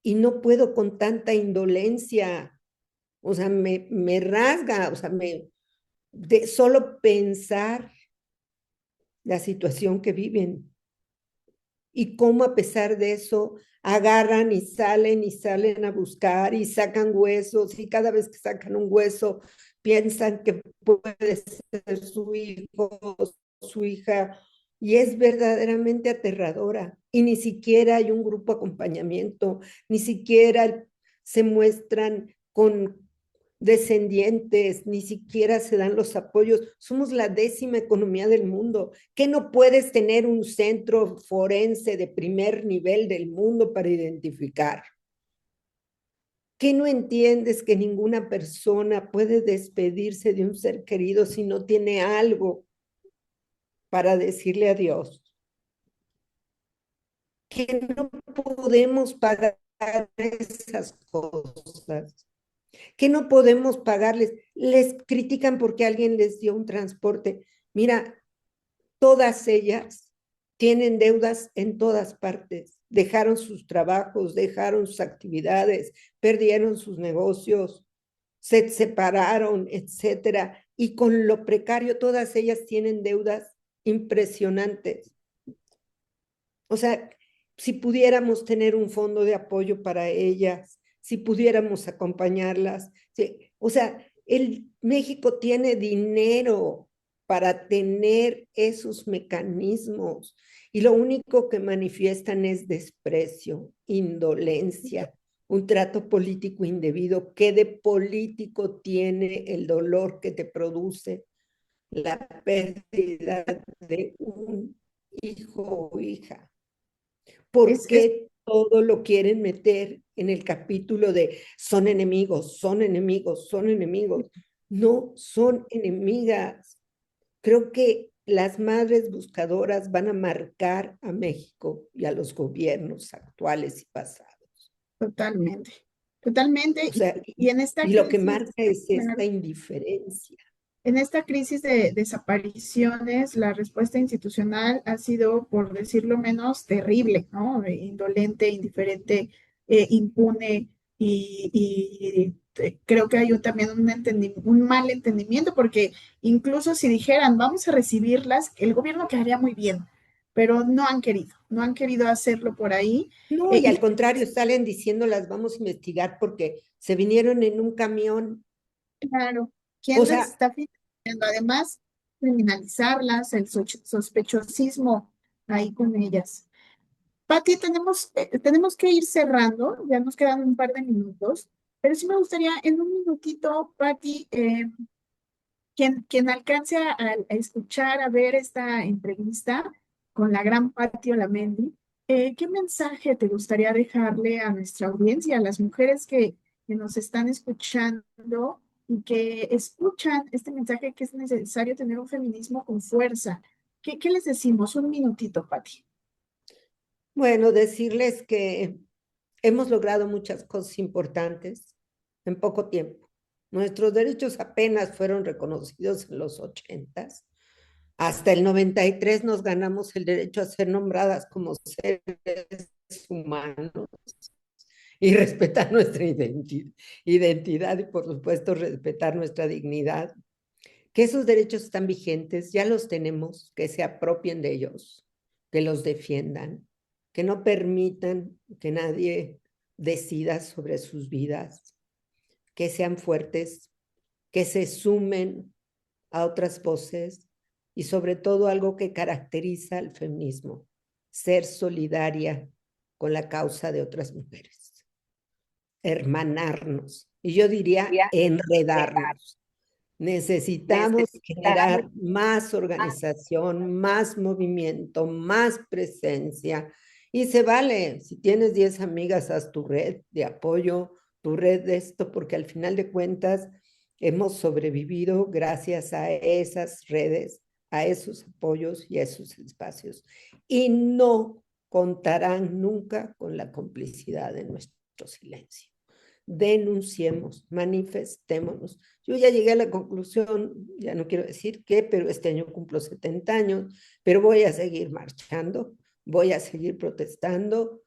y no puedo con tanta indolencia. O sea, me rasga, o sea, de solo pensar la situación que viven. Y cómo a pesar de eso agarran y salen a buscar y sacan huesos, y cada vez que sacan un hueso piensan que puede ser su hijo o su hija, y es verdaderamente aterradora. Y ni siquiera hay un grupo de acompañamiento, ni siquiera se muestran con descendientes, ni siquiera se dan los apoyos. Somos la 10ª economía del mundo. ¿Qué no puedes tener un centro forense de primer nivel del mundo para identificar? ¿Qué no entiendes que ninguna persona puede despedirse de un ser querido si no tiene algo para decirle adiós? Que no podemos pagar esas cosas, que no podemos pagarles. Les critican porque alguien les dio un transporte. Mira, todas ellas tienen deudas en todas partes. Dejaron sus trabajos, dejaron sus actividades, perdieron sus negocios, se separaron, etcétera. Y con lo precario, todas ellas tienen deudas impresionantes. O sea, si pudiéramos tener un fondo de apoyo para ellas, si pudiéramos acompañarlas. Sí. O sea, México tiene dinero para tener esos mecanismos y lo único que manifiestan es desprecio, indolencia, un trato político indebido. ¿Qué de político tiene el dolor que te produce la pérdida de un hijo o hija? ¿Por qué todo lo quieren meter en el capítulo de son enemigos, son enemigos, son enemigos? No son enemigas. Creo que las madres buscadoras van a marcar a México y a los gobiernos actuales y pasados. Totalmente, totalmente. O sea, y en esta y lo que marca es esta indiferencia. En esta crisis de desapariciones, la respuesta institucional ha sido, por decirlo menos, terrible, ¿no? Indolente, indiferente, impune creo que hay también un mal entendimiento, porque incluso si dijeran, vamos a recibirlas, el gobierno quedaría muy bien, pero no han querido, no han querido hacerlo por ahí. No, y al contrario, salen diciendo las vamos a investigar porque se vinieron en un camión. Claro, ¿quién O les sea, está financiando? Además, criminalizarlas, el sospechosismo ahí con ellas. Pati, tenemos que ir cerrando, ya nos quedan un par de minutos, pero sí me gustaría en un minutito, Pati, quien alcance a escuchar, a ver esta entrevista con la gran Pati Olamendi, ¿qué mensaje te gustaría dejarle a nuestra audiencia, a las mujeres que nos están escuchando y que escuchan este mensaje que es necesario tener un feminismo con fuerza? ¿Qué les decimos? Un minutito, Pati. bueno, decirles que hemos logrado muchas cosas importantes en poco tiempo. Nuestros derechos apenas fueron reconocidos en los 80s. Hasta el 93 nos ganamos el derecho a ser nombradas como seres humanos y respetar nuestra identidad y por supuesto respetar nuestra dignidad. Que esos derechos están vigentes, ya los tenemos, que se apropien de ellos, que los defiendan, que no permitan que nadie decida sobre sus vidas, que sean fuertes, que se sumen a otras voces y sobre todo algo que caracteriza al feminismo, ser solidaria con la causa de otras mujeres, hermanarnos, y yo diría enredarnos. Necesitamos generar más organización, más movimiento, más presencia. Y se vale, si tienes 10 amigas, haz tu red de apoyo, tu red de esto, porque al final de cuentas hemos sobrevivido gracias a esas redes, a esos apoyos y a esos espacios. Y no contarán nunca con la complicidad de nuestro silencio. Denunciemos, manifestémonos. Yo ya llegué a la conclusión, ya no quiero decir qué, pero este año cumplo 70 años, pero voy a seguir marchando, voy a seguir protestando,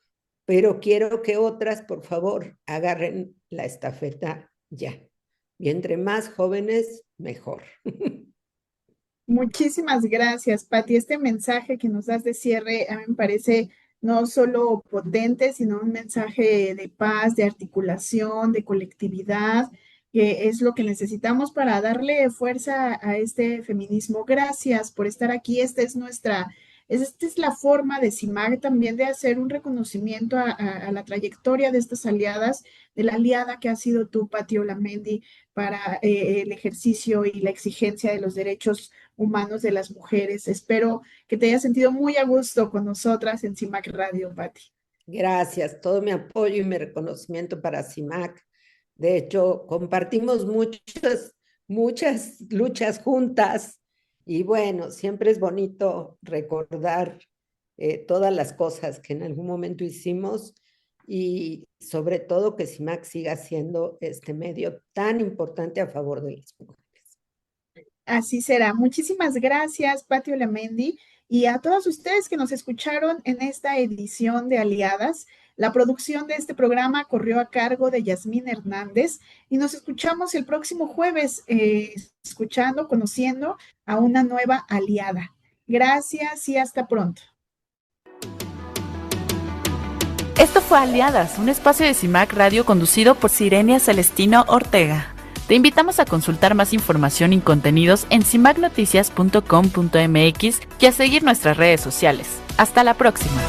pero quiero que otras, por favor, agarren la estafeta ya. Y entre más jóvenes, mejor. Muchísimas gracias, Pati. Este mensaje que nos das de cierre a mí me parece no solo potente, sino un mensaje de paz, de articulación, de colectividad, que es lo que necesitamos para darle fuerza a este feminismo. Gracias por estar aquí. Esta es la forma de CIMAC también de hacer un reconocimiento a la trayectoria de estas aliadas, de la aliada que ha sido tú, Pati Olamendi, para el ejercicio y la exigencia de los derechos humanos de las mujeres. Espero que te hayas sentido muy a gusto con nosotras en CIMAC Radio, Pati. Gracias, todo mi apoyo y mi reconocimiento para CIMAC. De hecho, compartimos muchas luchas juntas y bueno, siempre es bonito recordar todas las cosas que en algún momento hicimos y sobre todo que CIMAC siga siendo este medio tan importante a favor de las mujeres. Así será. Muchísimas gracias, Pati Olamendi, y a todos ustedes que nos escucharon en esta edición de Aliadas. La producción de este programa corrió a cargo de Yasmín Hernández y nos escuchamos el próximo jueves, conociendo a una nueva aliada. Gracias y hasta pronto. Esto fue Aliadas, un espacio de CIMAC Radio conducido por Sirenia Celestino Ortega. Te invitamos a consultar más información y contenidos en cimacnoticias.com.mx y a seguir nuestras redes sociales. Hasta la próxima.